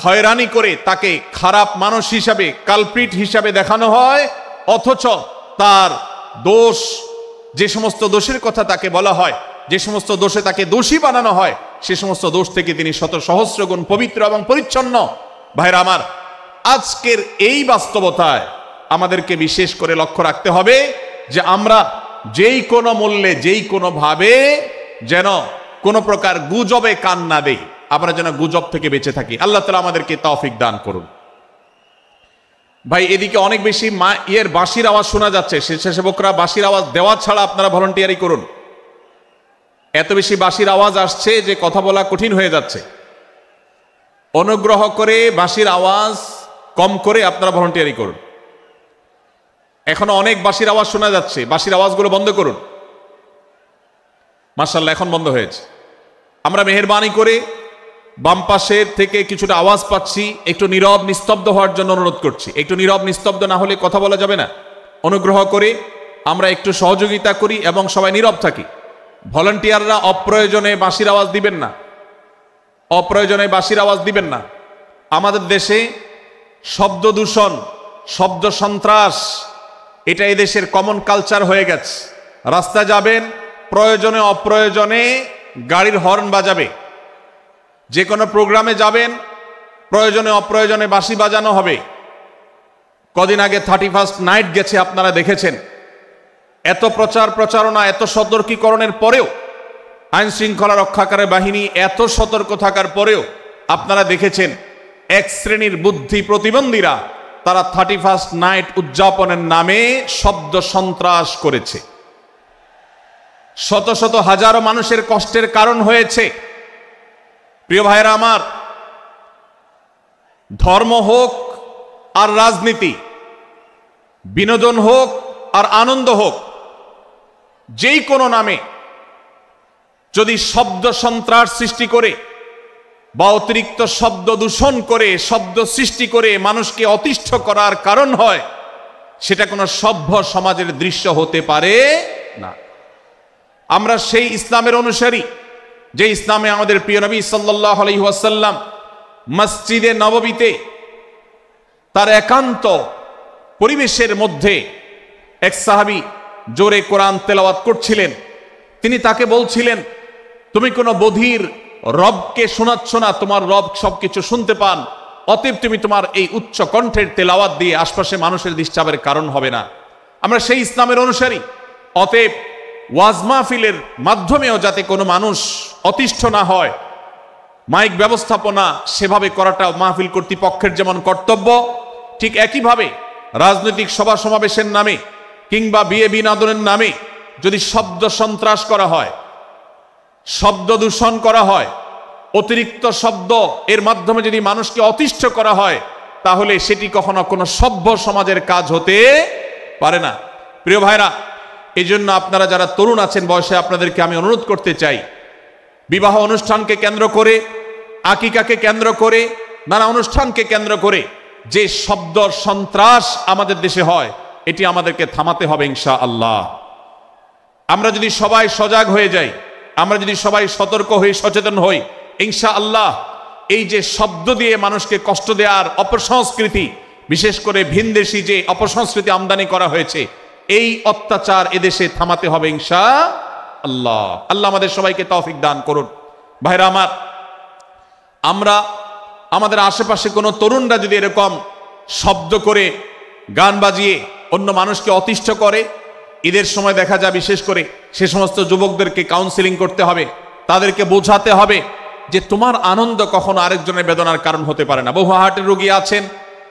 হয়রানি করে তাকে খারাপ মানুষ হিসাবে, কালপ্রিট হিসাবে দেখানো হয়, অথচ তার দোষ, যে সমস্ত দোষের কথা তাকে বলা হয়, যে সমস্ত দোষে তাকে দোষী বানানো হয়, সে সমস্ত দোষ থেকে তিনি শত সহস্র গুণ পবিত্র এবং পরিচ্ছন্ন। ভাইরা আমার, আজকের এই বাস্তবতায় আমাদেরকে বিশেষ করে লক্ষ্য রাখতে হবে যে আমরা যেই কোনো মূল্যে, যেই কোনো ভাবে যেন কোনো প্রকার গুজবে কান না দেই, আমরা যেন গুজব থেকে বেঁচে থাকি। আল্লাহ তাআলা আমাদেরকে তৌফিক দান করুন। ভাই, এদিকে অনেক বেশি বাঁশির আওয়াজ শোনা যাচ্ছে। স্বেচ্ছাসেবকরা বাঁশির আওয়াজ দেওয়া ছাড়া আপনারা ভলান্টিয়ারি করুন। এত বেশি বাঁশির আওয়াজ আসছে যে কথা বলা কঠিন হয়ে যাচ্ছে। অনুগ্রহ করে বাঁশির আওয়াজ কম করে আপনারা ভলান্টিয়ারি করুন। এখনো অনেক বাঁশির আওয়াজ শোনা যাচ্ছে, বাঁশির আওয়াজগুলো বন্ধ করুন। মাশাআল্লাহ, এখন বন্ধ হয়েছে। আমরা মেহেরবানি করে বাম পাশের থেকে কিছুটা আওয়াজ পাচ্ছি, একটু নীরব নিস্তব্ধ হওয়ার জন্য অনুরোধ করছি। একটু নীরব নিস্তব্ধ না হলে কথা বলা যাবে না। অনুগ্রহ করে আমরা একটু সহযোগিতা করি এবং সবাই নীরব থাকি। ভলান্টিয়াররা অপ্রয়োজনে বাঁশির আওয়াজ দিবেন না, অপ্রয়োজনে বাঁশির আওয়াজ দিবেন না। আমাদের দেশে শব্দ দূষণ, শব্দ সন্ত্রাস, এটা এই দেশের কমন কালচার হয়ে গেছে। রাস্তায় যাবেন, প্রয়োজনে অপ্রয়োজনে গাড়ির হর্ন বাজাবে। যে কোনো প্রোগ্রামে যাবেন, প্রয়োজনে অপ্রয়োজনে বাঁশি বাজানো হবে। কদিন আগে 31st নাইট গেছে, আপনারা দেখেছেন। এত প্রচার প্রচারণা, এত সতর্কীকরণের পরেও, আইন শৃঙ্খলা রক্ষাকারী বাহিনী এত সতর্ক থাকার পরেও আপনারা দেখেছেন এক শ্রেণীর বুদ্ধি প্রতিবন্ধীরা তারা 31st নাইট উদযাপনের নামে শব্দ সন্ত্রাস করেছে। শত শত হাজারো মানুষের কষ্টের কারণ হয়েছে। প্রিয় ভাইরা আমার, ধর্ম হোক আর রাজনীতি, বিনোদন হোক আর আনন্দ হোক, যেই কোনো নামে যদি শব্দ সন্ত্রাস সৃষ্টি করে বা অতিরিক্ত শব্দ দূষণ করে, শব্দ সৃষ্টি করে মানুষকে অতিষ্ঠ করার কারণ হয়, সেটা কোনো সভ্য সমাজের দৃশ্য হতে পারে না। আমরা সেই ইসলামের অনুসারী যে ইসলামে আমাদের প্রিয় নবী সাল্লাল্লাহু আলাইহি ওয়াসাল্লাম মসজিদে নববীতে তার একান্ত পরিবেশের মধ্যে এক সাহাবী জোরে কোরআন তেলাওয়াত করছিলেন। তিনি তাকে বলছিলেন, তুমি কোনো বধির রবকে শোনাচ্ছ না, তোমার রব সবকিছু শুনতে পান, অতএব তুমি তোমার এই উচ্চ কণ্ঠের তেলাওয়াত দিয়ে আশপাশে মানুষের ডিস্টার্বের কারণ হবে না। আমরা সেই ইসলামের অনুসারী। অতএব ওয়াজ মাহফিলের মাধ্যমেও যাতে কোনো মানুষ অতিষ্ঠ না হয়, মাইক ব্যবস্থাপনা সেভাবে করাটা মাহফিল কর্তৃপক্ষের যেমন কর্তব্য, ঠিক একইভাবে রাজনৈতিক সভা সমাবেশের নামে কিংবা বিয়ে বিনোদনের নামে যদি শব্দ সন্ত্রাস করা হয়, শব্দ দূষণ করা হয়, অতিরিক্ত শব্দ এর মাধ্যমে যদি মানুষকে অতিষ্ঠ করা হয়, তাহলে সেটি কখনো কোনো সভ্য সমাজের কাজ হতে পারে না। প্রিয় ভাইরা, এই জন্য আপনারা যারা তরুণ আছেন বয়সে, আপনাদেরকে আমি অনুরোধ করতে চাই, বিবাহ অনুষ্ঠানকে কেন্দ্র করে, আকিকাকে কেন্দ্র করে, নানা অনুষ্ঠানকে কেন্দ্র করে যে শব্দ সন্ত্রাস আমাদের দেশে হয়, এটি আমাদেরকে থামাতে হবে ইনশাআল্লাহ। আমরা যদি সবাই সজাগ হয়ে যাই, আমরা যদি সবাই সতর্ক হই, সচেতন হই, ইনশাআল্লাহ এই যে শব্দ দিয়ে মানুষকে কষ্ট দেওয়ার অপসংস্কৃতি, বিশেষ করে ভিনদেশি যে অপসংস্কৃতি আমদানি করা হয়েছে, এই অত্যাচার এদেশে থামাতে হবে ইনশাআল্লাহ। আল্লাহ আমাদের সবাইকে তৌফিক দান করুন। ভাইরা আমার, আমরা আমাদের আশেপাশে কোনো তরুণরা যদি এরকম শব্দ করে, গান বাজিয়ে অন্য মানুষকে অতিষ্ঠ করে, ঈদের সময় দেখা যায় বিশেষ করে সে সমস্ত যুবকদেরকে কাউন্সিলিং করতে হবে, তাদেরকে বোঝাতে হবে যে তোমার আনন্দ কখনো আরেকজনের বেদনার কারণ হতে পারে না। বহু হার্টের রোগী আছেন,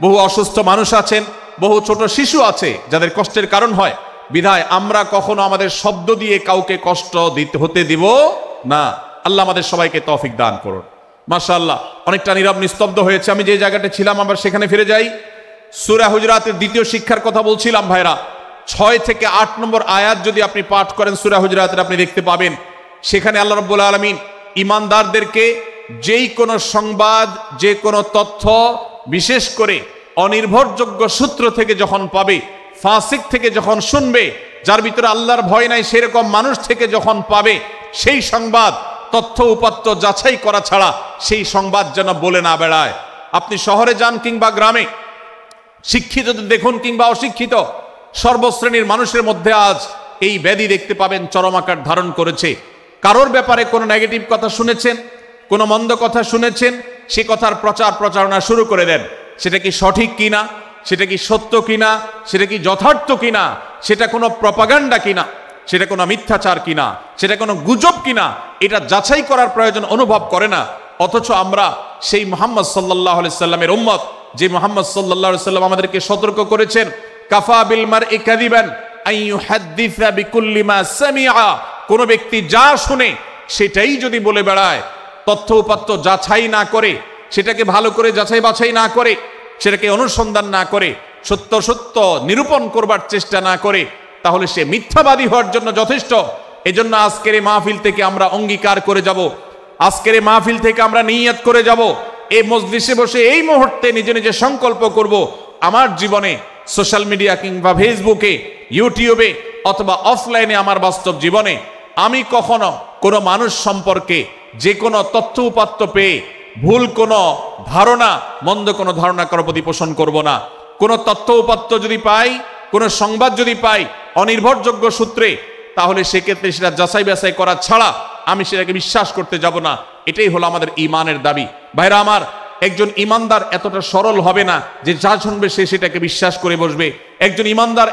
বহু অসুস্থ মানুষ আছেন, বহু ছোট শিশু আছে যাদের কষ্টের কারণ হয়, বিধায় আমরা কখনো আমাদের শব্দ দিয়ে কাউকে কষ্ট হতে দিব না। আল্লাহ আমাদের সবাইকে তৌফিক দান করুন। মাশাআল্লাহ, অনেকটা নীরব নিস্তব্ধ হয়েছে। আমি যে জায়গাটা ছিলাম আবার সেখানে ফিরে যাই। সূরা হুজুরাতের দ্বিতীয় শিক্ষার কথা বলছিলাম ভাইরা। 6 থেকে 8 নম্বর আয়াত যদি আপনি পাঠ করেন সূরা হুজুরাতের, আপনি দেখতে পাবেন সেখানে আল্লাহ রাব্বুল আলামিন ঈমানদারদেরকে যেই কোনো সংবাদ, যে কোনো তথ্য, বিশেষ করে অনির্ভরযোগ্য সূত্র থেকে যখন পাবে, ফাসিক থেকে যখন শুনবে, যার ভিতরে আল্লাহর ভয় নাই সেরকম মানুষ থেকে যখন পাবে, সেই সংবাদ তথ্য উপাত্ত যাচাই করা ছাড়া সেই সংবাদ যেন বলে না বেড়ায়। আপনি শহরে যান কিংবা গ্রামে, শিক্ষিত দেখুন কিংবা অশিক্ষিত, সর্বশ্রেণীর মানুষের মধ্যে আজ এই ব্যাধি দেখতে পাবেন চরম আকার ধারণ করেছে। কারোর ব্যাপারে কোনো নেগেটিভ কথা শুনেছেন, কোনো মন্দ কথা শুনেছেন, সে কথার প্রচারণা শুরু করে দেন। সেটা কি সঠিক কিনা, সেটা কি সত্য কিনা, সেটা কি যথার্থ কিনা, সেটা কোনো প্রপাগান্ডা কিনা, সেটা কোনো মিথ্যাচার কিনা, সেটা কোনো গুজব কিনা, এটা যাচাই করার প্রয়োজন অনুভব করে না। অথচ আমরা সেই মুহাম্মদ সাল্লাল্লাহু আলাইহি সাল্লামের উম্মত, যে মুহাম্মদ সাল্লাল্লাহু আলাইহি সাল্লাম আমাদেরকে সতর্ক করেছেন, কাফা বিল মারই কাযিবান আন ইউহাদ্দিসা বিকুল্লি মা সামিআ, কোন ব্যক্তি যা শুনে সেটাই যদি বলে বেড়ায়, তথ্য উপাত্ত যাচাই না করে, সেটাকে ভালো করে যাচাই বাছাই না করে, সেটাকে অনুসন্ধান না করে, সত্য নিরূপণ করবার চেষ্টা না করে, তাহলে সে মিথ্যাবাদী হওয়ার জন্য যথেষ্ট। এজন্য আজকের এই মাহফিল থেকে আমরা অঙ্গীকার করে যাব, আজকের এই মাহফিল থেকে আমরা নিয়ত করে যাব, এই মজলিসে বসে এই মুহূর্তে নিজে নিজে সংকল্প করব, আমার জীবনে সোশ্যাল মিডিয়া কিংবা ফেসবুকে, ইউটিউবে অথবা অফলাইনে আমার বাস্তব জীবনে আমি কখনো কোনো মানুষ সম্পর্কে যে কোনো তথ্য উপাত্ত পেয়ে ভুল কোনো ধারণা, মন্দ কোনো ধারণা কারোর প্রতি পোষণ করব না। কোনো তথ্য উপাত্ত যদি পাই, কোনো সংবাদ যদি পাই অনির্ভরযোগ্য সূত্রে, তাহলে সেক্ষেত্রে সেটা যাচাই বাছাই করা ছাড়া আমি সেটাকে বিশ্বাস করতে যাব না। এটাই হলো আমাদের ঈমানের দাবি। ভাইরা আমার, একজন ঈমানদার এতটা সরল হবে না যে যা শুনবে সে সেটাকে বিশ্বাস করে বসবে। একজন ঈমানদার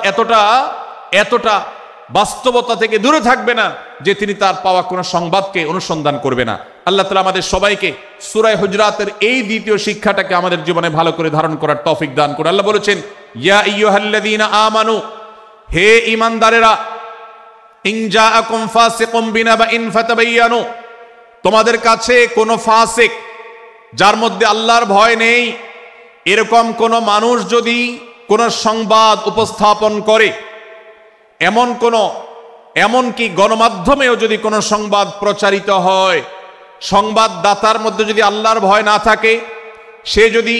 এতটা বাস্তবতা থেকে দূরে থাকবে না যে তিনি তার পাওয়া কোনো সংবাদকে অনুসন্ধান করবে না। আল্লাহ তাআলা আমাদের সবাইকে সূরা হুজুরাতের এই দ্বিতীয় শিক্ষাটাকে আমাদের জীবনে ভালো করে ধারণ করার তৌফিক দান করুন। আল্লাহ বলেছেন, ইয়া আইয়ুহাল্লাযীনা আমানু, হে ঈমানদারেরা, ইন জাআকুম ফাসিকুম বিনাবাইন ফাতাবায়ানু, তোমাদের কাছে কোনো ফাসিক, যার মধ্যে আল্লাহর ভয় নেই, এরকম কোন মানুষ যদি কোন সংবাদ উপস্থাপন করে, এমনকি গণমাধ্যমেও যদি কোনো সংবাদ প্রচারিত হয়, সংবাদদাতার মধ্যে যদি আল্লাহর ভয় না থাকে, সে যদি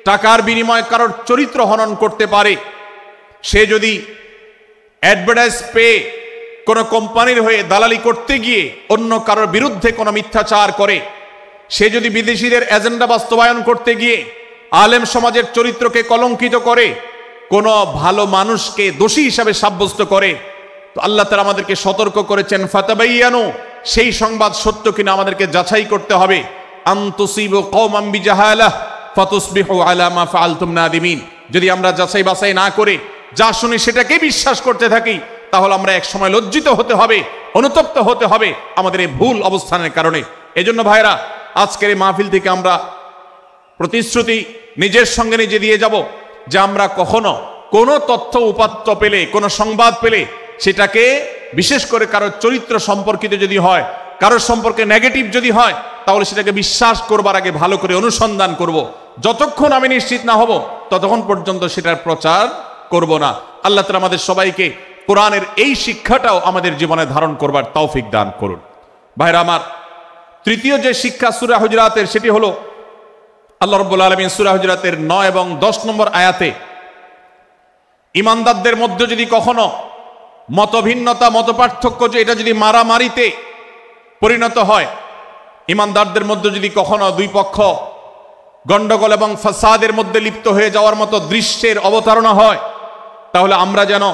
টাকার বিনিময়ে কারোর চরিত্র হনন করতে পারে, সে যদি অ্যাডভার্টাইজ পেয়ে কোনো কোম্পানির হয়ে দালালি করতে গিয়ে অন্য কারোর বিরুদ্ধে কোনো মিথ্যাচার করে, সে যদি বিদেশিদের এজেন্ডা বাস্তবায়ন করতে গিয়ে আলেম সমাজের চরিত্রকে কলঙ্কিত করে, কোনো ভালো মানুষকে দোষী হিসাবে সাব্যস্ত করে, তো আল্লাহ তাআলা আমাদেরকে সতর্ক করেছেন, ফাতাবায়ানু, সেই সংবাদ সত্য কিনা আমাদেরকে যাচাই করতে হবে। আন তুসিবু কওমান বিজাহালাহ ফাতুসবিহু আলা মা ফাআলতুম নাদিমিন, যদি আমরা যাচাই বাছাই না করে যা শুনি সেটাকে বিশ্বাস করতে থাকি, তাহলে আমরা এক সময় লজ্জিত হতে হবে, অনুতপ্ত হতে হবে আমাদের এই ভুল অবস্থানের কারণে। এজন্য ভাইরা, আজকের এই মাহফিল থেকে আমরা প্রতিশ্রুতি নিজের সঙ্গে নিজে দিয়ে যাব যে আমরা কখনো কোনো তথ্য উপাত্ত পেলে, কোনো সংবাদ পেলে, সেটাকে বিশেষ করে কারোর চরিত্র সম্পর্কিত যদি হয়, কারোর সম্পর্কে নেগেটিভ যদি হয়, তাহলে সেটাকে বিশ্বাস করবার আগে ভালো করে অনুসন্ধান করব। যতক্ষণ আমি নিশ্চিত না হব ততক্ষণ পর্যন্ত সেটার প্রচার করব না। আল্লাহ তাআলা আমাদের সবাইকে কোরআনের এই শিক্ষাটাও আমাদের জীবনে ধারণ করবার তৌফিক দান করুন। ভাইরা আমার, তৃতীয় যে শিক্ষা সূরা হুজুরাতের, সেটি হলো আল্লাহ রাব্বুল আলামিন সূরা হুজুরাতের 9 এবং 10 নম্বর আয়াতে ঈমানদারদের মধ্যে যদি কখনো মতভিন্নতা, মতপার্থক্য, যে এটা যদি মারামারিতে পরিণত হয়, ঈমানদারদের মধ্যে যদি কখনো দুই পক্ষ গন্ডগোল এবং ফাসাদের মধ্যে লিপ্ত হয়ে যাওয়ার মতো দৃশ্যের অবতারণা হয়, তাহলে আমরা যেন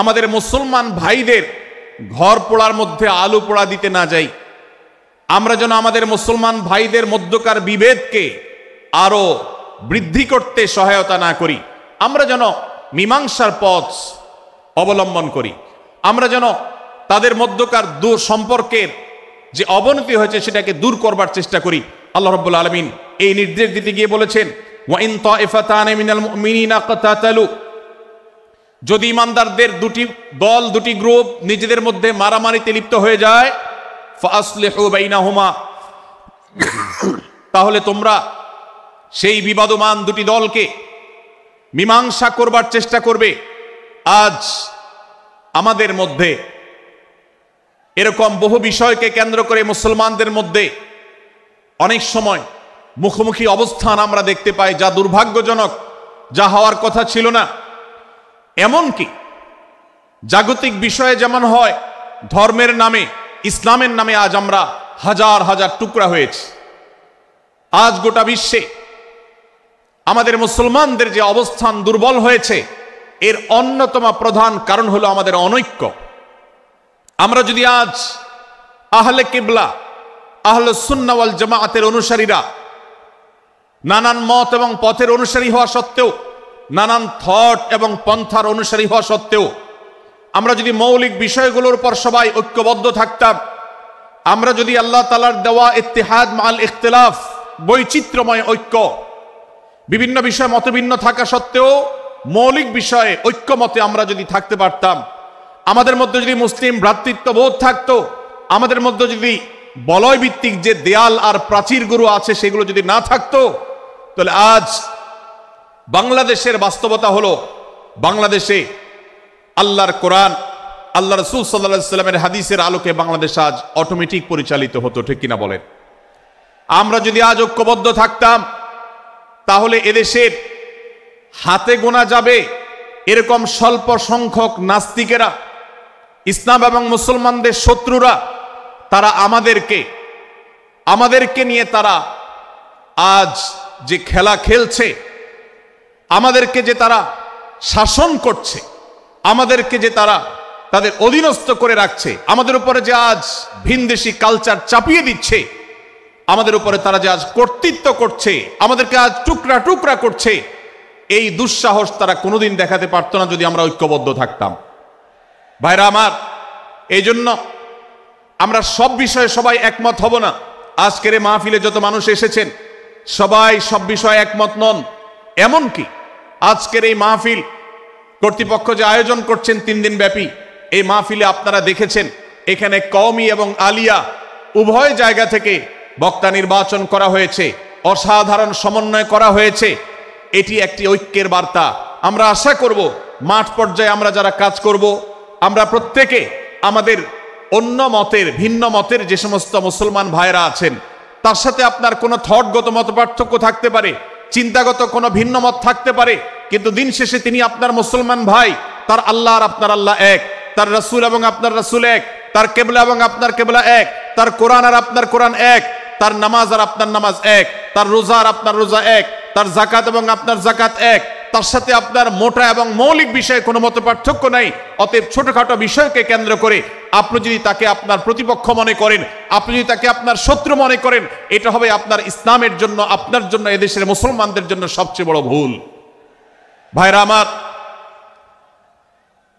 আমাদের মুসলমান ভাইদের ঘর পোড়ার মধ্যে আলু পোড়া দিতে না যাই। আমরা যেন আমাদের মুসলমান ভাইদের মধ্যকার বিভেদকে আরো বৃদ্ধি করতে সহায়তা না করি। আমরা যেন মীমাংসার পথ অবলম্বন করি। আমরা যেন তাদের মধ্যকার সম্পর্কের যে অবনতি হয়েছে সেটাকে দূর করবার চেষ্টা করি। আল্লাহ রাব্বুল আলামিন এই নির্দেশ দিতে গিয়ে বলেছেন, ওয়া ইন তাইফাতানি মিনাল মুমিনিনা ইকতাতালু, যদি ইমানদারদের দুটি দল, দুটি গ্রুপ নিজেদের মধ্যে মারামারিতে লিপ্ত হয়ে যায়, ফাসলিহু বাইনাহুমা, তাহলে তোমরা সেই বিবাদমান দুটি দলকে মীমাংসা করবার চেষ্টা করবে। আজ আমাদের মধ্যে এরকম বহু বিষয়কে কেন্দ্র করে মুসলমানদের মধ্যে অনেক সময় মুখোমুখি অবস্থান আমরা দেখতে পাই, যা দুর্ভাগ্যজনক, যা হওয়ার কথা ছিল না। এমনকি জাগতিক বিষয়ে যেমন হয়, ধর্মের নামে, ইসলামের নামে আজ আমরা হাজার হাজার টুকরা হয়েছি। আজ গোটা বিশ্বে আমাদের মুসলমানদের যে অবস্থান দুর্বল হয়েছে, এর অন্যতম প্রধান কারণ হলো আমাদের অনৈক্য। আমরা যদি আজ আহলে কিবলা, আহলে সুন্নাহ ওয়াল জামাআতের অনুসারীরা নানান মত এবং পথের অনুসারী হওয়া সত্ত্বেও, নানান থট এবং পন্থার অনুসারী হওয়া সত্ত্বেও, আমরা যদি মৌলিক বিষয়গুলোর উপর সবাই ঐক্যবদ্ধ থাকতাম, আমরা যদি আল্লাহ তাআলার দেওয়া ইত্তিহাদ মাল ইখতিলাফ, বৈচিত্র্যময় ঐক্য, বিভিন্ন বিষয়ে মতভিন্ন থাকা সত্ত্বেও মৌলিক বিষয়ে ঐক্যমতে আমরা যদি থাকতে পারতাম, আমাদের মধ্যে যদি মুসলিম ভ্রাতৃত্ববোধ থাকতো, আমাদের মধ্যে যদি বলয় ভিত্তিক যে দেয়াল আর প্রাচীরগুলো আছে সেগুলো যদি না থাকতো, তাহলে আজ বাংলাদেশের বাস্তবতা হলো, বাংলাদেশে আল্লাহর কোরআন, আল্লাহ রাসূল সাল্লাল্লাহু আলাইহি ওয়াসাল্লামের হাদিসের আলোকে বাংলাদেশ আজ অটোমেটিক পরিচালিত হতো, ঠিক কিনা বলেন? আমরা যদি আজ ঐক্যবদ্ধ থাকতাম, তাহলে এদেশের হাতে গোনা যাবে এরকম স্বল্প সংখ্যক নাস্তিকেরা, ইসলাম এবং মুসলমানদের শত্রুরা, তারা আমাদেরকে নিয়ে তারা আজ যে খেলা খেলছে, আমাদেরকে যে তারা শাসন করছে, আমাদেরকে যে তারা তাদের অধীনস্থ করে রাখছে, আমাদের উপরে যে আজ ভিনদেশি কালচার চাপিয়ে দিচ্ছে, আমাদের উপরে তারা যে আজ কর্তৃত্ব করছে, আমাদেরকে আজ টুকরা টুকরা করছে, এই দুঃসাহস তারা কোনোদিন দেখাতে পারতো না যদি আমরা ঐক্যবদ্ধ থাকতাম। ভাইরা আমার, এই জন্য আমরা সব বিষয়ে সবাই একমত হব না। আজকের এই মাহফিলে যত মানুষ এসেছেন সবাই সব বিষয়ে একমত নন। এমনকি আজকের এই মাহফিল কর্তৃপক্ষ যে আয়োজন করছেন 3 দিন ব্যাপী, এই মাহফিলে আপনারা দেখেছেন এখানে কওমি এবং আলিয়া উভয় জায়গা থেকে বক্তা নির্বাচন করা হয়েছে, অসাধারণ সমন্বয় করা হয়েছে। এটি একটি ঐক্যের বার্তা। আমরা আশা করব মাঠ পর্যায়ে আমরা যারা কাজ করব, আমরা প্রত্যেকে আমাদের অন্য মতের, ভিন্ন মতের যে সমস্ত মুসলমান ভাইরা আছেন, তার সাথে আপনার কোনো থটগত মত পার্থক্য থাকতে পারে, চিন্তাগত কোনো ভিন্ন মত থাকতে পারে, কিন্তু দিন শেষে তিনি আপনার মুসলমান ভাই। তার আল্লাহ আর আপনার আল্লাহ এক, তার রাসূল এবং আপনার রাসূল এক, তার কিবলা এবং আপনার কিবলা এক, তার কোরআন আর আপনার কোরআন এক, তার নামাজ আর আপনার নামাজ এক, তার রোজা আর আপনার রোজা এক, তার যাকাত এবং আপনার যাকাত এক, তার সাথে আপনার মোটা এবং মৌলিক বিষয়ে কোনো মত পার্থক্য নাই। অতএব ছোটখাটো বিষয়কে কেন্দ্র করে আপনি যদি তাকে আপনার প্রতিপক্ষ মনে করেন, আপনি যদি তাকে আপনার শত্রু মনে করেন, এটা হবে আপনার ইসলামের জন্য, আপনার জন্য, এদেশের মুসলমানদের জন্য সবচেয়ে বড় ভুল। ভাইরা আমার,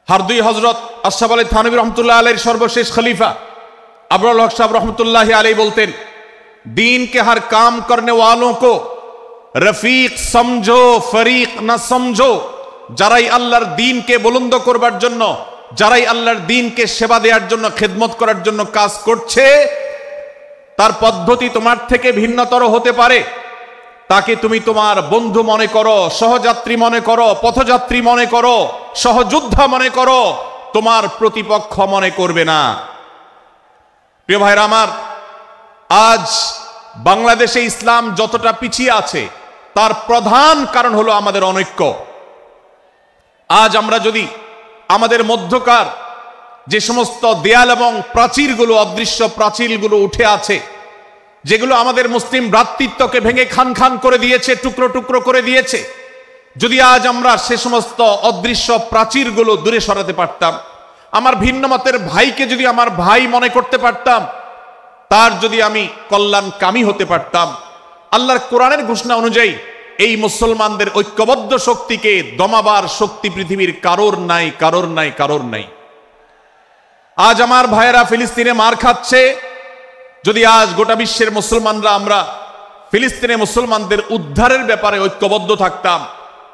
হারদুই হযরত আশরাফ আলী থানভী রহমতুল্লাহ আলাইহির সর্বশেষ খলিফা আবরাল হক সাহেব রহমতুল্লাহ আলাইহি বলতেন, दीन के हर काम करने वालों को रफीक समझो, फरीक न समझो। যারাই আল্লাহর দ্বীনকে বুলন্দ করবার জন্য, যারাই আল্লাহর দ্বীনকে সেবা দেওয়ার জন্য, খেদমত করার জন্য কাজ করছে, তার পদ্ধতি তোমার থেকে ভিন্নতর হতে পারে। তাকে তুমি তোমার বন্ধু মনে করো, সহযাত্রী মনে করো, পথযাত্রী মনে করো, সহযোদ্ধা মনে করো, তোমার প্রতিপক্ষ মনে করবে না। প্রিয় ভাইরা আমার, আজ বাংলাদেশে ইসলাম যতটা পিছিয়ে আছে তার প্রধান কারণ হলো আমাদের অনৈক্য। আজ আমরা যদি আমাদের মধ্যকার যে সমস্ত দেয়াল এবং প্রাচীরগুলো, অদৃশ্য প্রাচীরগুলো উঠে আছে, যেগুলো আমাদের মুসলিম ভ্রাতৃত্বকে ভেঙে খান খান করে দিয়েছে, টুকরো টুকরো করে দিয়েছে, যদি আজ আমরা সে সমস্ত অদৃশ্য প্রাচীরগুলো দূরে সরাতে পারতাম, আমার ভিন্ন মতের ভাইকে যদি আমার ভাই মনে করতে পারতাম, তার যদি আমি কল্যাণকামী হতে পারতাম, আল্লাহর কোরআনের ঘোষণা অনুযায়ী এই মুসলমানদের ঐক্যবদ্ধ শক্তিকে দমাবার শক্তি পৃথিবীর কারোর নাই, কারোর নাই, কারোর নাই। আজ আমার ভাইয়েরা ফিলিস্তিনে মার খাচ্ছে, যদি আজ গোটা বিশ্বের মুসলমানরা আমরা ফিলিস্তিনে মুসলমানদের উদ্ধারের ব্যাপারে ঐক্যবদ্ধ থাকতাম,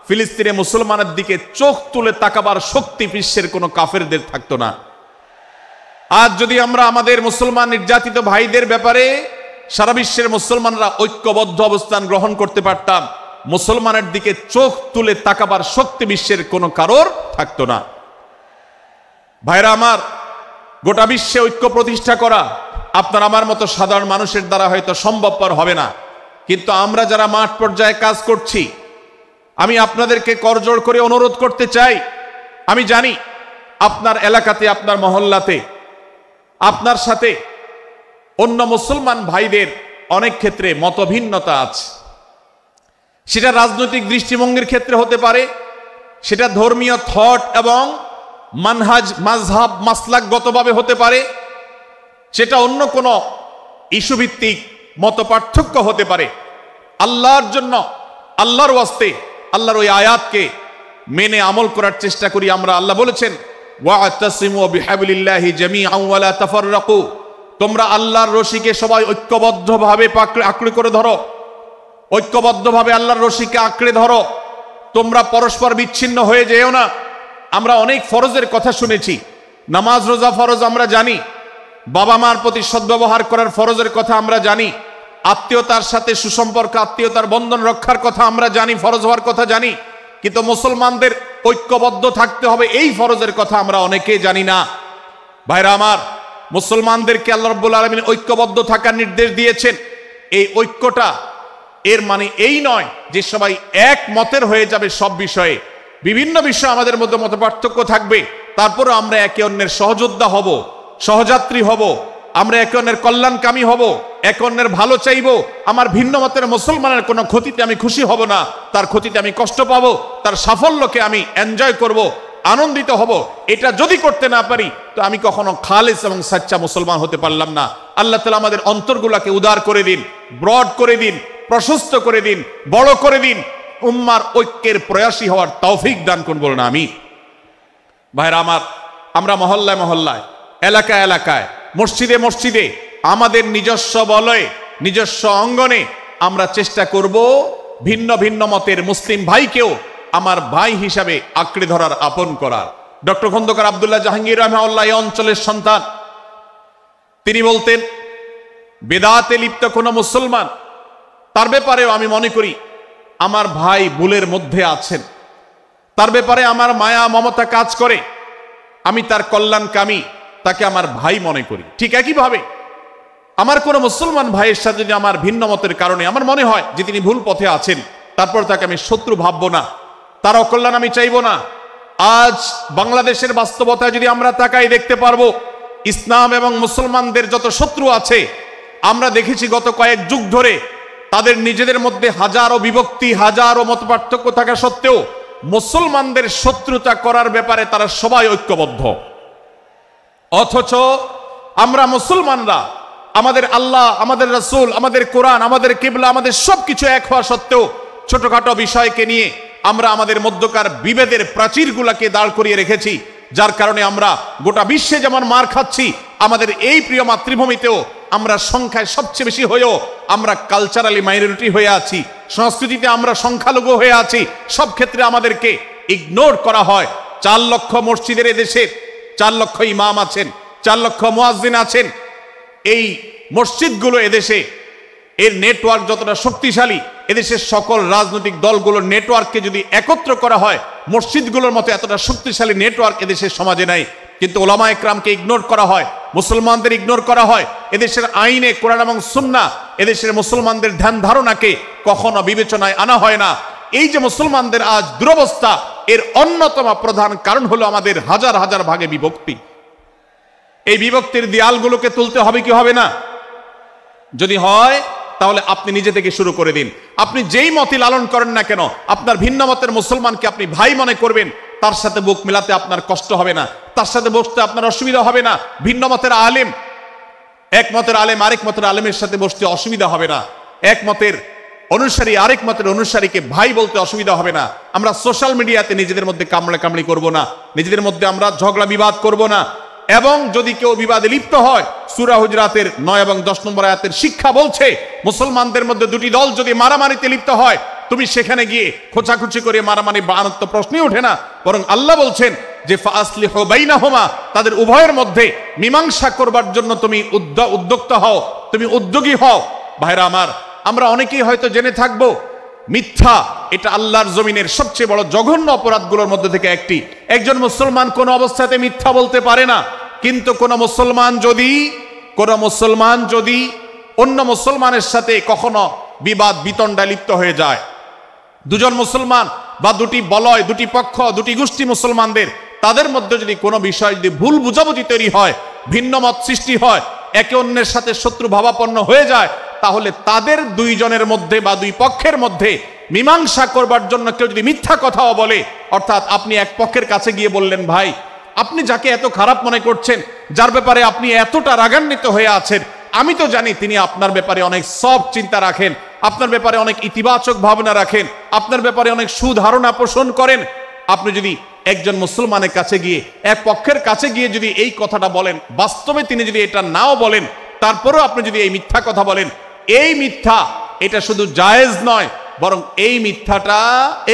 ফিলিস্তিনে মুসলমানের দিকে চোখ তুলে তাকাবার শক্তি বিশ্বের কোনো কাফেরদের থাকতো না। আজ যদি আমরা আমাদের মুসলমান নির্যাতিত ভাইদের ব্যাপারে সারা বিশ্বের মুসলমানরা ঐক্যবদ্ধ অবস্থান গ্রহণ করতে পারতাম, মুসলমানের দিকে চোখ তুলে তাকাবার শক্তি বিশ্বের কোনো কারোর থাকতো না। ভাইরা আমার, গোটা বিশ্বে ঐক্য প্রতিষ্ঠা করা আপনার আমার মতো সাধারণ মানুষের দ্বারা হয়তো সম্ভবপর হবে না, কিন্তু আমরা যারা মাঠ পর্যায়ে কাজ করছি, আমি আপনাদেরকে করজোড় করে অনুরোধ করতে চাই। আমি জানি আপনার এলাকাতে, আপনার মহল্লাতে আপনার সাথে অন্য মুসলমান ভাইদের অনেক ক্ষেত্রে মতভিন্নতা আছে। সেটা রাজনৈতিক দৃষ্টিভঙ্গির ক্ষেত্রে হতে পারে, সেটা ধর্মীয় থট এবং মানহাজ মাযহাব মাসলাকগতভাবে হতে পারে, সেটা অন্য কোনো ইস্যু ভিত্তিক মত পার্থক্য হতে পারে। আল্লাহর জন্য, আল্লাহর ওয়াস্তে, আল্লাহর ওই আয়াতকে মেনে আমল করার চেষ্টা করি আমরা। আল্লাহ বলেছেন, ওয়া'তাসিমু বিহাবলিল্লাহি জামিআন ওয়া লা তাফাররাকু, তোমরা আল্লাহর রশিকে সবাই ঐক্যবদ্ধভাবে আঁকড়ে করে ধরো, ঐক্যবদ্ধভাবে আল্লাহর রশিকে আঁকড়ে ধরো, তোমরা পরস্পর বিচ্ছিন্ন হয়ে যেও না। আমরা অনেক ফরজের কথা শুনেছি, নামাজ রোজা ফরজ আমরা জানি, বাবা মার প্রতি সদ্ব্যবহার করার ফরজের কথা আমরা জানি, আত্মীয়তার সাথে সুসম্পর্ক, আত্মীয়তার বন্ধন রক্ষার কথা আমরা জানি, ফরজ হওয়ার কথা জানি, কিন্তু মুসলমানদের ঐক্যবদ্ধ থাকতে হবে এই ফরজের কথা আমরা অনেকেই জানি না। ভাইরা আমার, মুসলমানদেরকে আল্লাহ রাব্বুল আলামিন ঐক্যবদ্ধ থাকার নির্দেশ দিয়েছেন। এই ঐক্যটা এর মানে এই নয় যে সবাই এক মতের হয়ে যাবে সব বিষয়ে। বিভিন্ন বিষয়ে আমাদের মধ্যে মত পার্থক্য থাকবে, তারপরে আমরা একে অন্যের সহযোদ্ধা হব, সহযাত্রী হব, আমরা একে অন্যের কল্যাণকামী হব, একে অন্যের ভালো চাইব। আমার ভিন্ন মতের মুসলমানের কোনো ক্ষতিতে আমি খুশি হব না, তার ক্ষতিতে আমি কষ্ট পাবো, তার সাফল্যকে আমি এনজয় করব, আনন্দিত হব। এটা যদি করতে না পারি তো আমি কখনো খালেস এবং সাচ্চা মুসলমান হতে পারলাম না। আল্লাহ তাআলা আমাদের অন্তরগুলোকে উদার করে দিন, ব্রড করে দিন, প্রশস্ত করে দিন, বড় করে দিন, উম্মার ঐক্যের প্রয়াসী হওয়ার তৌফিক দান করুন বলুন আমিন। ভাইরা আমার, আমরা মহল্লায় মহল্লায়, এলাকায় এলাকায়, মসজিদে মসজিদে, আমাদের নিজস্ব বলয়ে, নিজস্ব অঙ্গনে আমরা চেষ্টা করব ভিন্ন ভিন্ন মতের মুসলিম ভাইকেও আমার ভাই হিসাবে আঁকড়ে ধরার, আপন করার। ডক্টর খন্দকার আব্দুল্লাহ জাহাঙ্গীর রাহিমাহুল্লাহ এই অঞ্চলের সন্তান। তিনি বলতেন, বেদাতে লিপ্ত কোন মুসলমান, তার ব্যাপারেও আমি মনে করি আমার ভাই ভুলের মধ্যে আছেন, তার ব্যাপারে আমার মায়া মমতা কাজ করে, আমি তার কল্যাণকামী, তাকে আমার ভাই মনে করি। ঠিক একইভাবে আমার কোন মুসলমান ভাইয়ের সাথে যদি আমার ভিন্ন মতের কারণে আমার মনে হয় যে তিনি ভুল পথে আছেন, তারপর তাকে আমি শত্রু ভাববো না, তার অকল্যাণ আমি চাইবো না। আজ বাংলাদেশের বাস্তবতা যদি আমরা তাকাই, দেখতে পারবো ইসলাম এবং মুসলমানদের যত শত্রু আছে, আমরা দেখেছি গত কয়েক যুগ ধরে তাদের নিজেদের মধ্যে হাজারো বিভক্তি, হাজারো মত পার্থক্য থাকা সত্ত্বেও মুসলমানদের শত্রুতা করার ব্যাপারে তারা সবাই ঐক্যবদ্ধ। অথচ আমরা মুসলমানরা আমাদের আল্লাহ, আমাদের রাসূল, আমাদের কোরআন, আমাদের কিবলা, আমাদের সবকিছু এক হওয়া সত্ত্বেও ছোটখাটো বিষয়কে নিয়ে আমরা আমাদের মধ্যকার বিভেদের প্রাচীরগুলোকে দাঁড় করিয়ে রেখেছি, যার কারণে আমরা গোটা বিশ্বে যেমন মার খাচ্ছি, আমাদের এই প্রিয় মাতৃভূমিতেও আমরা সংখ্যায় সবচেয়ে বেশি হয়েও আমরা কালচারালি মাইনরিটি হয়ে আছি, সংস্কৃতিতে আমরা সংখ্যালঘু হয়ে আছি। সব ক্ষেত্রে আমাদেরকে ইগনোর করা হয়। 4 লক্ষ মসজিদের এদেশে 4 লক্ষ ইমাম আছেন, 4 লক্ষ মুয়াজ্জিন আছেন। এই মসজিদগুলো এদেশে, এর নেটওয়ার্ক যতটা শক্তিশালী, এদেশের সকল রাজনৈতিক দলগুলোর নেটওয়ার্ককে যদি একত্র করা হয়, মসজিদগুলোর মতো এতটা শক্তিশালী নেটওয়ার্ক এদেশের সমাজে নাই। কিন্তু ওলামা একরামকে ইগনোর করা হয়, মুসলমানদের ইগনোর করা হয়। এদেশের আইনে কোরআন এবং সুন্নাহ, এদেশের মুসলমানদের ধ্যান ধারণাকে কখনো বিবেচনায় আনা হয় না। এই যে মুসলমানদের আজ দুরবস্থা, এর অন্যতম প্রধান কারণ হলো আমাদের হাজার হাজার ভাগে বিভক্তি। এই বিভক্তির দেয়ালগুলোকে তুলতে হবে কি হবে না? যদি হয় তাহলে আপনি নিজে থেকে শুরু করে দিন। আপনি যেই মতই লালন করেন না কেন, আপনার ভিন্ন মতের মুসলমানকে আপনি ভাই মনে করবেন, তার সাথে বুক মেলাতে আপনার কষ্ট হবে না, তার সাথে বসতে আপনার অসুবিধা হবে না। ভিন্ন মতের আলেম, এক মতের আলেম আরেক মতের আলেমের সাথে বসতে অসুবিধা হবে না। এক মতের অনুসারী আরেক মতের অনুসারীকে ভাই বলতে অসুবিধা হবে না। আমরা সোশ্যাল মিডিয়াতে নিজেদের মধ্যে কামড়াকামড়ি করব না, নিজেদের মধ্যে আমরা ঝগড়া বিবাদ করব না। এবং যদি কেউ বিবাদে লিপ্ত হয় সূরা হুজরাতের 9 এবং 10 নম্বর আয়াতের শিক্ষা বলছে, মুসলমানদের মধ্যে দুটি দল যদি মারামারিতে লিপ্ত হয়, তুমি সেখানে গিয়ে খোঁচাখুচি করে মারামারি বানানোর তো প্রশ্নই ওঠে না, বরং আল্লাহ বলছেন যে ফাসলিহু বাইনাহুমা, তাদের উভয়ের মধ্যে মীমাংসা করবার জন্য তুমি উদ্যোক্তা হও, তুমি উদ্যোগী হও। ভাইরা আমার, আমরা অনেকেই হয়তো জেনে থাকবো মিথ্যা এটা আল্লাহর জমিনের সবচেয়ে বড় জঘন্য অপরাধগুলোর মধ্যে থেকে একটি। একজন মুসলমান কোন অবস্থাতে মিথ্যা বলতে পারে না, কিন্তু কোন মুসলমান যদি অন্য মুসলমানের সাথে কখনো বিবাদ বিতণ্ডায় লিপ্ত হয়ে যায়, দুজন মুসলমান বা দুটি বলয়, দুটি পক্ষ, দুটি গোষ্ঠী মুসলমানদের, তাদের মধ্যে যদি কোনো বিষয় যদি ভুল বুঝাবুঝি তৈরি হয়, ভিন্ন মত সৃষ্টি হয়, একে অন্যের সাথে শত্রু ভাবাপন্ন হয়ে যায়, তাহলে তাদের দুইজনের মধ্যে বা দুই পক্ষের মধ্যে মীমাংসা করবার জন্য কেউ যদি মিথ্যা কথাও বলে, অর্থাৎ আপনি এক পক্ষের কাছে গিয়ে বললেন, ভাই আপনি যাকে এত খারাপ মনে করছেন, যার ব্যাপারে আপনি এতটা রাগান্বিত হয়ে আছেন, আমি তো জানি তিনি আপনার ব্যাপারে অনেক সফট চিন্তা রাখেন, আপনার ব্যাপারে অনেক ইতিবাচক ভাবনা রাখেন, আপনার ব্যাপারে অনেক সুধারণা পোষণ করেন। আপনি যদি একজন মুসলমানের কাছে গিয়ে, এক পক্ষের কাছে গিয়ে যদি এই কথাটা বলেন, বাস্তবে তিনি যদি এটা নাও বলেন, তারপরেও আপনি যদি এই মিথ্যা কথা বলেন, এই মিথ্যা এটা শুধু জায়েজ নয়, বরং এই মিথ্যাটা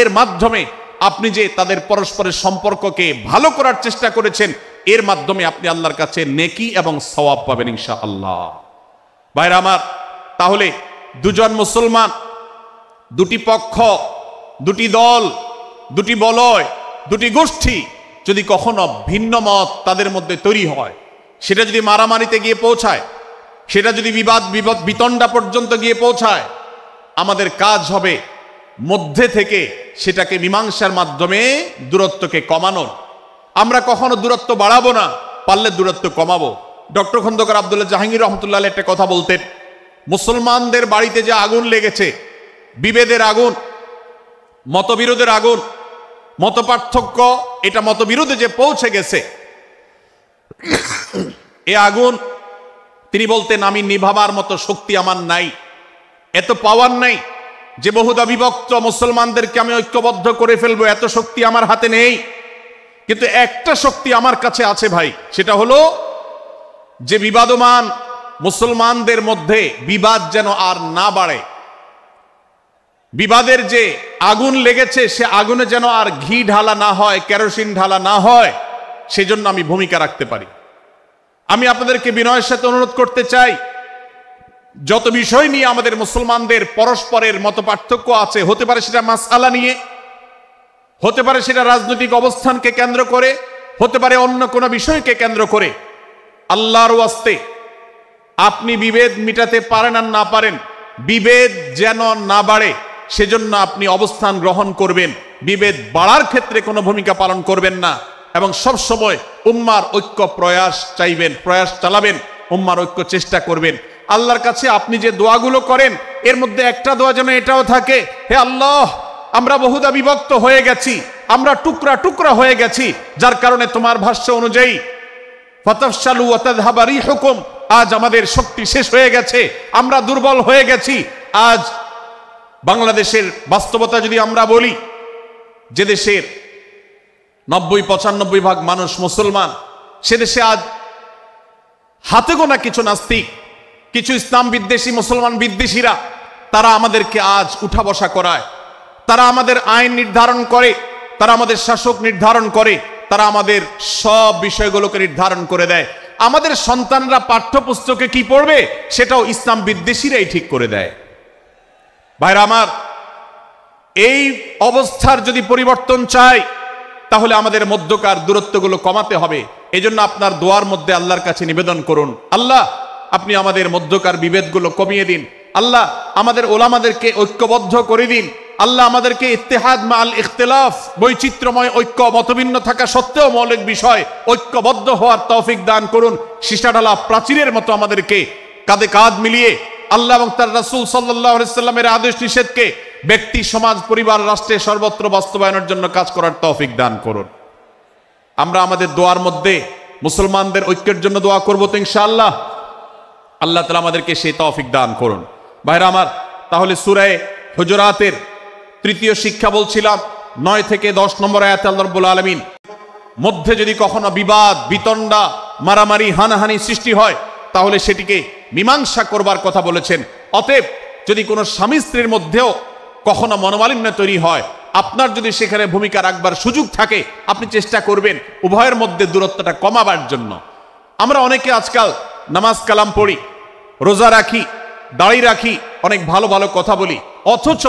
এর মাধ্যমে আপনি যে তাদের পরস্পরের সম্পর্ককে ভালো করার চেষ্টা করেছেন, এর মাধ্যমে আপনি আল্লাহর কাছে নেকি এবং সওয়াব পাবেন ইনশাআল্লাহ। ভাইরা আমার, তাহলে দুজন মুসলমান, দুটি পক্ষ, দুটি দল, দুটি বলয়, দুটি গোষ্ঠী যদি কখনো ভিন্ন মত তাদের মধ্যে তৈরি হয়, সেটা যদি মারামারিতে গিয়ে পৌঁছায়, সেটা যদি বিবাদ বিতণ্ডা পর্যন্ত গিয়ে পৌঁছায়, আমাদের কাজ হবে মধ্যে থেকে সেটাকে মীমাংসার মাধ্যমে দূরত্বকে কমানোর। আমরা কখনো দূরত্ব বাড়াবো না, পারলে দূরত্ব কমাবো। ডক্টর খন্দকার আব্দুল্লাহ জাহাঙ্গীর রহমতুল্লাহ একটা কথা বলতেন, মুসলমানদের বাড়িতে যে আগুন লেগেছে, বিভেদের আগুন, মতবিরোধের আগুন, মত পার্থক্য, এটা মতবিরোধে যে পৌঁছে গেছে, এ আগুন তিনি বলতেন, আমি নিভাবার মতো শক্তি আমার নাই, এত পাওয়ার নাই যে বহুদা বিভক্ত মুসলমানদেরকে আমি ঐক্যবদ্ধ করে ফেলবো, এত শক্তি আমার হাতে নেই। কিন্তু একটা শক্তি আমার কাছে আছে ভাই, সেটা হলো যে বিবাদমান মুসলমানদের মধ্যে বিবাদ যেন আর না বাড়ে, বিবাদের যে আগুন লেগেছে সে আগুনে যেন আর ঘি ঢালা না হয়, কেরোসিন ঢালা না হয়, সেজন্য আমি ভূমিকা রাখতে পারি। আমি আপনাদেরকে বিনয়ের সাথে অনুরোধ করতে চাই, যত বিষয় নিয়ে আমাদের মুসলমানদের পরস্পরের মত পার্থক্য আছে, হতে পারে সেটা মাসআলা নিয়ে, হতে পারে সেটা রাজনৈতিক অবস্থানকে কেন্দ্র করে, হতে পারে অন্য কোনো বিষয়কে কেন্দ্র করে, আল্লাহর ওয়াস্তে আপনি বিভেদ মিটাতে পারেন আর না পারেন, বিভেদ যেন না বাড়ে সেজন্য আপনি অবস্থান গ্রহণ করবেন, বিভেদ বাড়ার ক্ষেত্রে কোনো ভূমিকা পালন করবেন না, এবং সব সময় উম্মার ঐক্য প্রয়াস চাইবেন, প্রয়াস চালাবেন, উম্মার ঐক্য চেষ্টা করবেন। আল্লাহর কাছে আপনি যে দোয়াগুলো করেন, এর মধ্যে একটা দোয়া যেন এটাও থাকে, হে আল্লাহ, আমরা বহুদা বিভক্ত হয়ে গেছি, আমরা টুকরা টুকরা হয়ে গেছি, যার কারণে তোমার ভাষ্য অনুযায়ী ফাতাফশালু ওয়া তাযহাবা রিহুকুম, আজ আমাদের শক্তি শেষ হয়ে গেছে, আমরা দুর্বল হয়ে গেছি। আজ বাংলাদেশের বাস্তবতা যদি আমরা বলি, যে দেশের 90-95 ভাগ মানুষ মুসলমান, সে দেশে আজ হাতে গোনা কিছু নাস্তিক, কিছু ইসলাম বিদ্বেষী, মুসলমান বিদ্বেষীরা, তারা আমাদেরকে আজ উঠা বসা করায়, তারা আমাদের আইন নির্ধারণ করে, তারা আমাদের শাসক নির্ধারণ করে, তারা আমাদের সব বিষয়গুলোকে নির্ধারণ করে দেয়। আমাদের সন্তানরা পাঠ্যপুস্তকে কি পড়বে সেটাও ইসলাম বিদ্বেষীরাই ঠিক করে দেয়। ভাইরা আমার, এই অবস্থার যদি পরিবর্তন চাই, তাহলে আমাদের মধ্যকার দূরত্বগুলো কমাতে হবে। এজন্য আপনার দোয়ার মধ্যে আল্লাহর কাছে নিবেদন করুন, আল্লাহ আপনি আমাদের মধ্যকার বিভেদগুলো কমিয়ে দিন, আল্লাহ আমাদের ওলামাদেরকে ঐক্যবদ্ধ করে দিন, আল্লাহ আমাদেরকে ইত্তেহাদ মাল ইখতিলাফ, বৈচিত্র্যময় ঐক্য, মতভিন্ন থাকা সত্ত্বেও মৌলিক বিষয় ঐক্যবদ্ধ হওয়ার তৌফিক দান করুন। সীসাঢালা প্রাচীরের মতো আমাদেরকে কাঁধে কাঁধ মিলিয়ে আল্লাহ এবং তার রাসূল সাল্লাল্লাহু আলাইহি সাল্লামের আদেশ নিষেধকে ব্যক্তি, সমাজ, পরিবার, রাষ্ট্রে সর্বত্র বাস্তবায়নের জন্য কাজ করার তৌফিক দান করুন। আমরা আমাদের দোয়ার মধ্যে মুসলমানদের ঐক্যের জন্য দোয়া করব তো ইনশাআল্লাহ। আল্লাহ তাআলা আমাদেরকে সেই তৌফিক দান করুন। ভাইরা আমার, তাহলে সূরা হুজুরাতের তৃতীয় শিক্ষা বলছিলাম, 9 থেকে 10 নম্বর আয়াতে আল্লাহ রাব্বুল আলামিন মধ্যে যদি কখনো বিবাদ, বিতণ্ডা, মারামারি, হানাহানি সৃষ্টি হয়, তাহলে সেটিকে মীমাংসা করবার কথা বলেছেন। অতএব যদি কোনো স্বামী স্ত্রীর মধ্যেও কখনো মনোমালিন্য তৈরি হয়, আপনার যদি সেখানে ভূমিকা রাখবার সুযোগ থাকে, আপনি চেষ্টা করবেন উভয়ের মধ্যে দূরত্বটা কমাবার জন্য। আমরা অনেকে আজকাল নামাজ কালাম পড়ি, রোজা রাখি, দাড়ি রাখি, অনেক ভালো ভালো কথা বলি, অথচ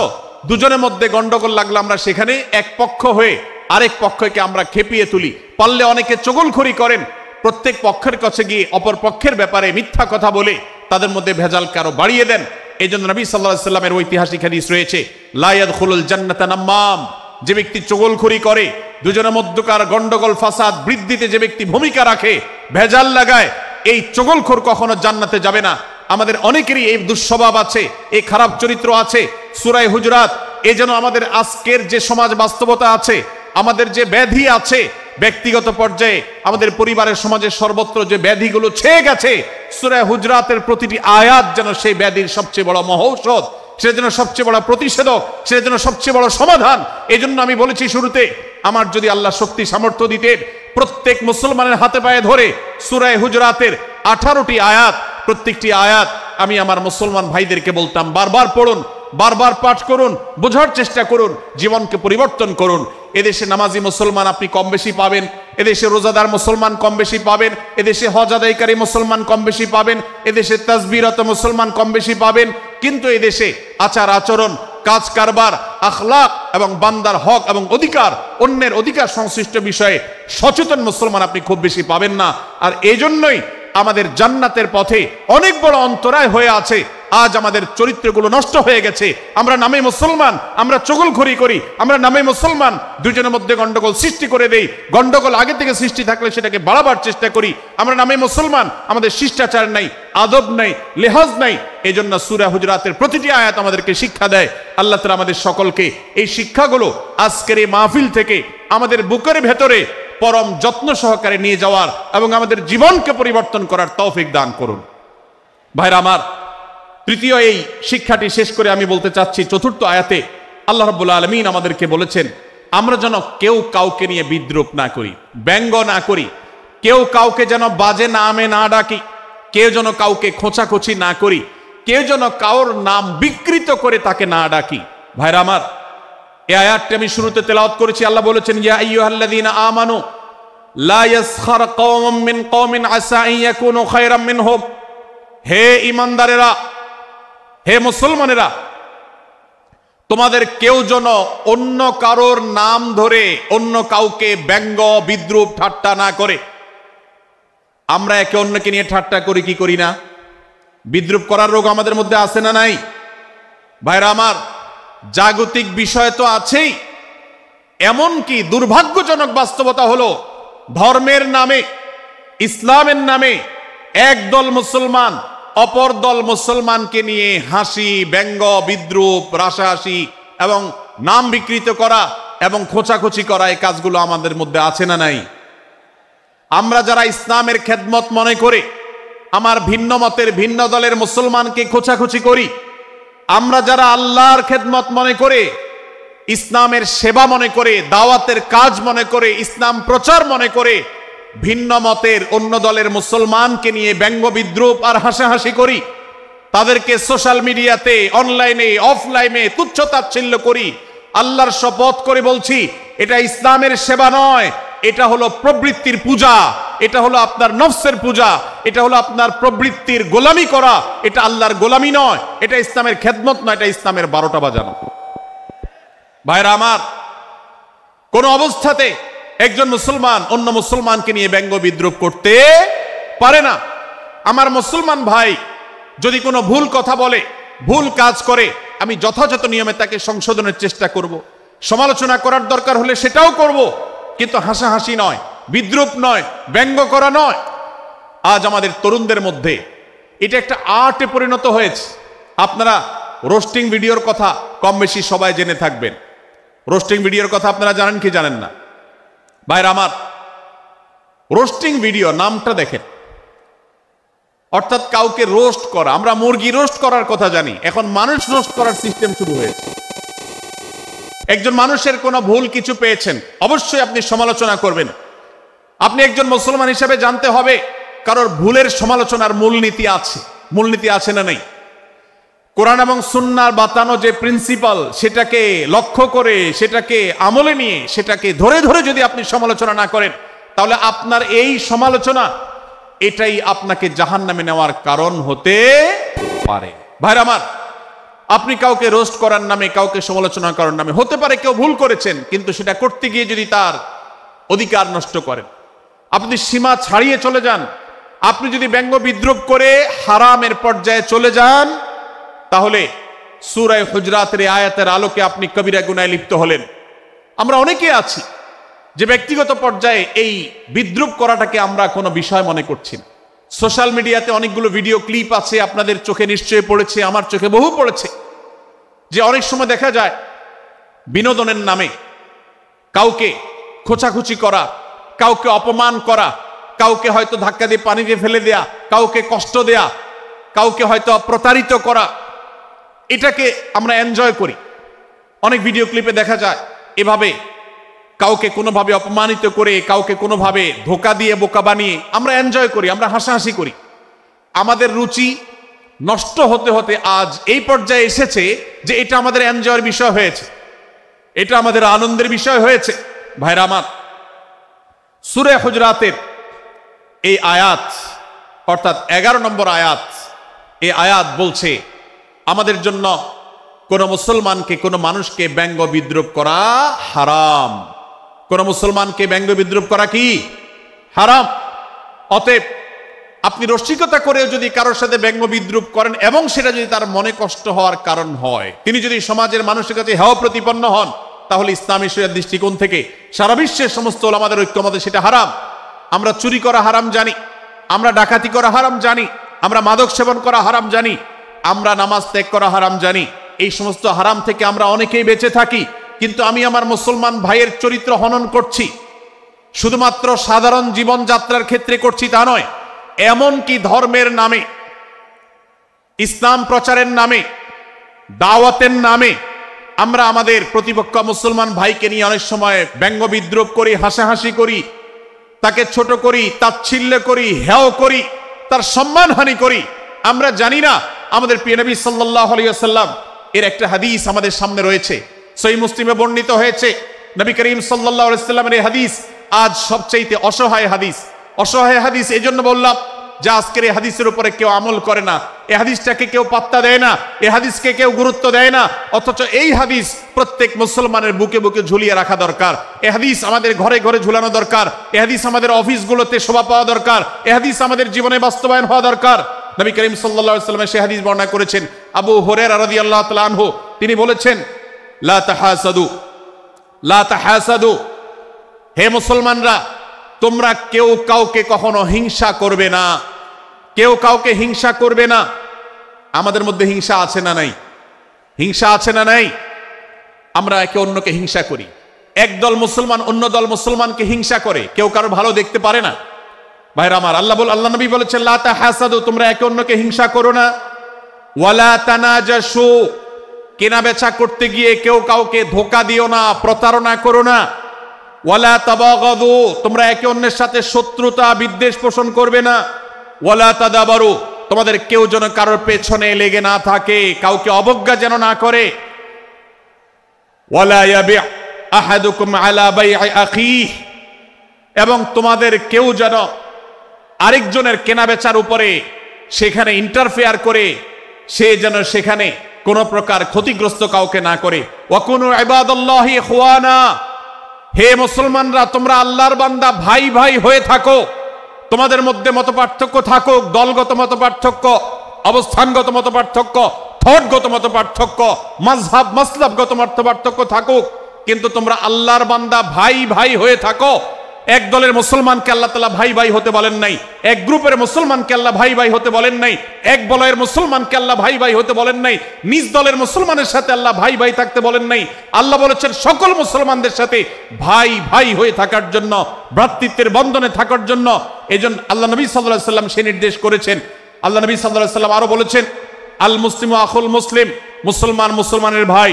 দুজনের মধ্যে গন্ডগোল লাগলে আমরা সেখানে এক পক্ষ হয়ে আরেক পক্ষকে আমরা খেপিয়ে তুলি। পারলে অনেকে চগলখড়ি করেন, প্রত্যেক পক্ষের কাছে গিয়ে অপর পক্ষের ব্যাপারে মিথ্যা কথা বলে তাদের মধ্যে ভেজালকে আরো বাড়িয়ে দেন। এই জন্য নবী সাল্লাল্লাহু আলাইহি ওয়াসাল্লামের ঐতিহাসিক হাদিস রয়েছে, লা ইয়াদখুলুল জান্নাতা নাম্মাম, যে ব্যক্তি চগলখড়ি করে, দুজনের মধ্যকার গন্ডগোল ফাসাদ বৃদ্ধিতে যে ব্যক্তি ভূমিকা রাখে, ভেজাল লাগায়, এই চগলখোর কখনো জান্নাতে যাবে না। আমাদের অনেকেরই এই দুঃস্বভাব আছে, এই খারাপ চরিত্র আছে। সূরা হুজুরাত, এই যেন আমাদের আজকের যে সমাজ বাস্তবতা আছে, আমাদের যে ব্যাধি আছে ব্যক্তিগত পর্যায়ে, আমাদের পরিবারের সমাজের সর্বত্র যে ব্যাধিগুলো ছেয়ে গেছে, সূরা হুজুরাতের প্রতিটি আয়াত যেন সেই ব্যাধির সবচেয়ে বড় মহৌষধ, সেটা যেন সবচেয়ে বড় প্রতিষেধক, সেটা যেন সবচেয়ে বড় সমাধান। এই জন্য আমি বলেছি শুরুতে, আমার যদি আল্লাহ শক্তি সামর্থ্য দিতেন, প্রত্যেক মুসলমানের হাতে পায়ে ধরে সূরা হুজুরাতের 18টি আয়াত, প্রত্যেকটি আয়াত আমি আমার মুসলমান ভাইদেরকে বলতাম, বারবার পড়ুন, বারবার পাঠ করুন, বোঝার চেষ্টা করুন, জীবনকে পরিবর্তন করুন। এদেশে নামাজি মুসলমান আপনি কম বেশি পাবেন, এদেশে রোজাদার মুসলমান কম বেশি পাবেন, এদেশে হজ আদায়কারী মুসলমান কম বেশি পাবেন, এদেশে তাসবিহরত মুসলমান কম বেশি পাবেন, কিন্তু এদেশে আচার আচরণ, কাজ কারবার, আখলাক এবং বান্দার হক এবং অধিকার, অন্যের অধিকার সংশ্লিষ্ট বিষয়ে সচেতন মুসলমান আপনি খুব বেশি পাবেন না। আর এই জন্যই আমাদের জান্নাতের পথে অনেক বড় অন্তরায় হয়ে আছে। আজ আমাদের চরিত্রগুলো নষ্ট হয়ে গেছে। আমরা নামে মুসলমান, আমরা চগলখড়ি করি, আমরা নামে মুসলমান, দুজনের মধ্যে গন্ডগোল সৃষ্টি করে দেই। গন্ডগোল আগে থেকে সৃষ্টি থাকলে সেটাকে বাড়াবার চেষ্টা করি। আমরা নামে মুসলমান, আমাদের শিষ্টাচার নাই, আদব নাই, লেহাজ নাই। এই জন্য সূরা হুজুরাতের প্রতিটি আয়াত আমাদেরকে শিক্ষা দেয়। আল্লাহ তাআলা আমাদের সকলকে এই শিক্ষাগুলো আজকের এই মাহফিল থেকে আমাদের বুকের ভেতরে পরম যত্ন সহকারে নিয়ে যাওয়ার এবং আমাদের জীবনকে পরিবর্তন করার তৌফিক দান করুন। ভাইরা আমার, তৃতীয় এই শিক্ষাটি শেষ করে আমি বলতে চাচ্ছি, চতুর্থ আয়াতে আল্লাহ রাব্বুল আলামিন আমাদেরকে বলেছেন, আমরা যেন কেউ কাউকে নিয়ে বিদ্রূপ না করি, ব্যঙ্গ না করি, কেউ কাউকে যেন বাজে নামে না ডাকি, কেউ যেন কাউকে খোঁচাখুচি না করি, কেউ যেন কাউর নাম বিকৃত করে তাকে না ডাকি। ভাইরা আমার, এই আয়াতটি আমি শুরুতে তেলাওয়াত করেছি। আল্লাহ বলেছেন, ইয়া আইয়ুহাল্লাযীনা আমানু লা ইয়াসখার কওমুম মিন কওমিন আসা আন ইয়াকুনু খায়রাম মিনহুম। হে ঈমানদারেরা, হে মুসলমানেরা, তোমাদের কেউ যেন অন্য কারোর নাম ধরে অন্য কাউকে ব্যঙ্গ বিদ্রূপ ঠাট্টা না করে। আমরা একে অন্যকে নিয়ে ঠাট্টা করি কি করি না? বিদ্রূপ করার রোগ আমাদের মধ্যে আছে না নাই? ভাইরা আমার, জাগতিক বিষয় তো আছেই, এমনকি দুর্ভাগ্যজনক বাস্তবতা হলো ধর্মের নামে, ইসলামের নামে একদল মুসলমান অপর দল মুসলমানকে নিয়ে হাসি, ব্যঙ্গ, বিদ্রূপ, রাসাহাসি এবং নাম বিকৃত করা এবং খোঁচাখুচি করা, এই কাজগুলো আমাদের মধ্যে আছে না নাই? আমরা যারা ইসলামের খেদমত মনে করে আমার ভিন্ন মতের ভিন্ন দলের মুসলমানকে খোঁচাখুচি করি, আমরা যারা আল্লাহর খেদমত মনে করে, ইসলামের সেবা মনে করে, দাওয়াতের কাজ মনে করে, ইসলাম প্রচার মনে করে ভিন্ন মতের অন্য দলের মুসলমানকে নিয়ে ব্যঙ্গ বিদ্রূপ আর হাসাহাসি করি, তাদেরকে সোশ্যাল মিডিয়াতে, অনলাইনে, অফলাইনে তুচ্ছ-তাচ্ছিল্য করি, আল্লাহর শপথ করে বলছি, এটা ইসলামের সেবা নয়, এটা হলো প্রবৃত্তির পূজা, এটা হলো আপনার নফসের পূজা, এটা হলো আপনার প্রবৃত্তির গোলামি করা, এটা আল্লাহর গোলামি নয়, এটা ইসলামের খেদমত নয়, এটা ইসলামের 12টা বাজানো। ভাইরা আমার, কোন অবস্থাতে একজন মুসলমান অন্য মুসলমানকে নিয়ে ব্যঙ্গ বিদ্রূপ করতে পারে না। আমার মুসলমান ভাই যদি কোনো ভুল কথা বলে, ভুল কাজ করে, আমি যথাযথ নিয়মে তাকে সংশোধনের চেষ্টা করব, সমালোচনা করার দরকার হলে সেটাও করব, কিন্তু হাসাহাসি নয়, বিদ্রূপ নয়, ব্যঙ্গ করা নয়। আজ আমাদের তরুণদের মধ্যে এটা একটা আর্টে পরিণত হয়েছে। আপনারা রোস্টিং ভিডিওর কথা কম বেশি সবাই জেনে থাকবেন। রোস্টিং ভিডিওর কথা আপনারা জানেন কি জানেন না? ভাইরা আমার, রোস্টিং ভিডিও নামটা দেখেন, অর্থাৎ কাউকে রোস্ট করা। আমরা মুরগি রোস্ট করার কথা জানি, এখন মানুষ রোস্ট করার সিস্টেম শুরু হয়েছে। একজন মানুষের কোনো ভুল কিছু পেয়েছেন, অবশ্যই আপনি সমালোচনা করবেন। আপনি একজন মুসলমান হিসেবে জানতে হবে কারোর ভুলের সমালোচনার মূলনীতি আছে না নেই? কোরআন এবং সুন্নাহর বাতানো যে প্রিন্সিপাল, সেটাকে লক্ষ্য করে, সেটাকে আমলে নিয়ে, সেটাকে ধরে ধরে যদি আপনি সমালোচনা না করেন, তাহলে আপনার এই সমালোচনা এটাই আপনাকে জাহান্নামে নেওয়ার কারণ হতে পারে। ভাইরা আমার, আপনি কাউকে রোস্ট করার নামে, কাউকে সমালোচনা করার নামে, হতে পারে কেউ ভুল করেছেন, কিন্তু সেটা করতে গিয়ে যদি তার অধিকার নষ্ট করেন, আপনি সীমা ছাড়িয়ে চলে যান, আপনি যদি ব্যঙ্গ বিদ্রুপ করে হারামের পর্যায়ে চলে যান, তাহলে সূরা হুজরাতের আয়াতের আলোকে আপনি কবিরা গুনাহে লিপ্ত হলেন। আমরা অনেকে আছি যে ব্যক্তিগত পর্যায়ে এই বিদ্রুপ করাটাকে আমরা কোনো বিষয় মনে করছি না। সোশ্যাল মিডিয়াতে অনেকগুলো ভিডিও ক্লিপ আছে, আপনাদের চোখে নিশ্চয়ই পড়েছে, আমার চোখে বহু পড়েছে, যে অনেক সময় দেখা যায় বিনোদনের নামে কাউকে খোঁচাখুচি করা, কাউকে অপমান করা, কাউকে হয়তো ধাক্কা দিয়ে পানি দিয়ে ফেলে দেয়া, কাউকে কষ্ট দেয়া, কাউকে হয়তো প্রতারিত করা, এটাকে আমরা এনজয় করি। অনেক ভিডিও ক্লিপে দেখা যায় এভাবে কাউকে কোনোভাবে অপমানিত করে, কাউকে কোনোভাবে ধোকা দিয়ে বোকা বানিয়ে আমরা এনজয় করি, আমরা হাসাহাসি করি। আমাদের রুচি নষ্ট হতে হতে আজ এই পর্যায়ে এসেছে যে এটা আমাদের এনজয়ের বিষয় হয়েছে, এটা আমাদের আনন্দের বিষয় হয়েছে। ভাইরা আমার, সূরা হুজরাতের এই আয়াত, অর্থাৎ 11 নম্বর আয়াত, এই আয়াত বলছে আমাদের জন্য কোন মুসলমানকে, কোন মানুষকে ব্যঙ্গ বিদ্রুপ করা হারাম। কোন মুসলমানকে ব্যঙ্গ বিদ্রুপ করা কি হারাম। অতএব আপনি রসিকতা করেও যদি কারোর সাথে ব্যঙ্গ বিদ্রুপ করেন এবং সেটা যদি তার মনে কষ্ট হওয়ার কারণ হয়, তিনি যদি সমাজের মানুষের কাছে হেয় প্রতিপন্ন হন, তাহলে ইসলামী শরীয়তের দৃষ্টিকোণ থেকে সারা বিশ্বের সমস্ত ওলামাদের ঐক্যমতে সেটা হারাম। আমরা চুরি করা হারাম জানি, আমরা ডাকাতি করা হারাম জানি, আমরা মাদক সেবন করা হারাম জানি, আমরা নামাজ ত্যাগ করা হারাম জানি। এই সমস্ত হারাম থেকে আমরা অনেকেই বেঁচে থাকি, কিন্তু আমি আমার মুসলমান ভাইয়ের চরিত্র হনন করছি, শুধুমাত্র সাধারণ জীবনযাত্রার ক্ষেত্রে করছি তা নয়, এমনকি ধর্মের নামে, ইসলাম প্রচারের নামে, দাওয়াতের নামে আমরা আমাদের প্রতিপক্ষ মুসলমান ভাইকে নিয়ে অনেক সময় ব্যঙ্গ বিদ্রুপ করি, হাসাহাসি করি, তাকে ছোট করি, তাচ্ছিল্য করি, হেয় করি, তার সম্মানহানি করি। আমরা জানি না আমাদের প্রিয় নবী সাল্লাল্লাহু আলাইহি ওয়াসাল্লাম এর একটা হাদিস আমাদের সামনে রয়েছে, সহিহ মুসলিমে বর্ণিত হয়েছে। নবী করিম সাল্লাল্লাহু আলাইহি ওয়াসাল্লামের এই হাদিস আজ সবচেয়ে অসহায় হাদিস। অসহায় হাদিস এই জন্য বললাম যে আজকের এই হাদিসের উপরে কেউ আমল করে না, এই হাদিসটাকে কেউ পাত্তা দেয় না, এই হাদিসকে কেউ গুরুত্ব দেয় না, অথচ এই হাদিস প্রত্যেক মুসলমানের বুকে বুকে ঝুলিয়ে রাখা দরকার। এই হাদিস আমাদের ঘরে ঘরে ঝুলানো দরকার, এই হাদিস আমাদের অফিসগুলোতে শোভা পাওয়া দরকার, এই হাদিস আমাদের জীবনে বাস্তবায়ন হওয়া দরকার। নবী করিম সাল্লাল্লাহু আলাইহি ওয়াসাল্লাম সেই হাদিস বর্ণনা করেছেন। আবু হুরায়রা রাদিয়াল্লাহু তাআলা আনহু তিনি বলেছেন, লা তাহাসাদু, লা তাহাসাদু, হে মুসলমানরা, তোমরা কেউ কাউকে কখনো হিংসা করবে না, কেউ কাউকে হিংসা করবে না। আমাদের মধ্যে হিংসা আছে না নাই? হিংসা আছে না নাই? আমরা একে অন্যকে হিংসা করি। একদল মুসলমান অন্য দল মুসলমানকে হিংসা করে, কেউ কারো ভালো দেখতে পারে না। ভাইরা আমার, আল্লাহ নবী বলেছেন, লা তাহাসাদু, তোমরা একে অন্যকে হিংসা করো না। ওয়ালা তানাজাসু, কেনা বেচা করতে গিয়ে কেউ কাউকে ধোকা দিও না, প্রতারণা করো না। ওয়ালা তাবাগাদু, তোমরা একে অন্যের সাথে শত্রুতা বিদ্বেষ পোষণ করবে না। ওয়ালা তাদাবারু, তোমাদের কেউ যেন কারোর পেছনে লেগে না থাকে, কাউকে অবজ্ঞা যেন না করে। ওয়ালা ইয়াবি আহাদুকুম আলা বাই'i আখিহি, এবং তোমাদের কেউ যেন আরেকজনের কেনা বেচার উপরে সেখানে ইন্টারফেয়ার করে, সে যেন সেখানে কোন প্রকার ক্ষতিগ্রস্ত কাউকে না করে। ওয়াকুনু ইবাদাল্লাহি ইখওয়ানা, হে মুসলমানরা, তোমরা আল্লাহর বান্দা, ভাই ভাই হয়ে থাকো। তোমাদের মধ্যে মতপার্থক্য থাকুক, দলগত মতপার্থক্য, অবস্থানগত মতপার্থক্য, থটগত মতপার্থক্য, মাযহাব মাসলাবগত মতপার্থক্য থাকুক, কিন্তু তোমরা আল্লাহর বান্দা, ভাই ভাই হয়ে থাকো। এক দলের মুসলমানকে আল্লাহ তাআলা ভাই ভাই হতে বলেন নাই, এক গ্রুপের মুসলমানকে আল্লাহ ভাই ভাই হতে বলেন নাই, এক বলয়ের মুসলমানকে আল্লাহ ভাই ভাই হতে বলেন নাই, নিজ দলের মুসলমানের সাথে আল্লাহ ভাই ভাই থাকতে বলেন নাই। আল্লাহ বলেছেন সকল মুসলমানদের সাথে ভাই ভাই হয়ে থাকার জন্য, ভ্রাতৃত্বের বন্ধনে থাকার জন্য। এজন্য আল্লাহ নবী সাল্লাল্লাহু আলাইহি ওয়াসাল্লাম সে নির্দেশ করেছেন। আল্লাহ নবী সাল্লাল্লাহু আলাইহি ওয়াসাল্লাম আরো বলেছেন, আল মুসলিমু আখুল মুসলিম, মুসলমান মুসলমানের ভাই,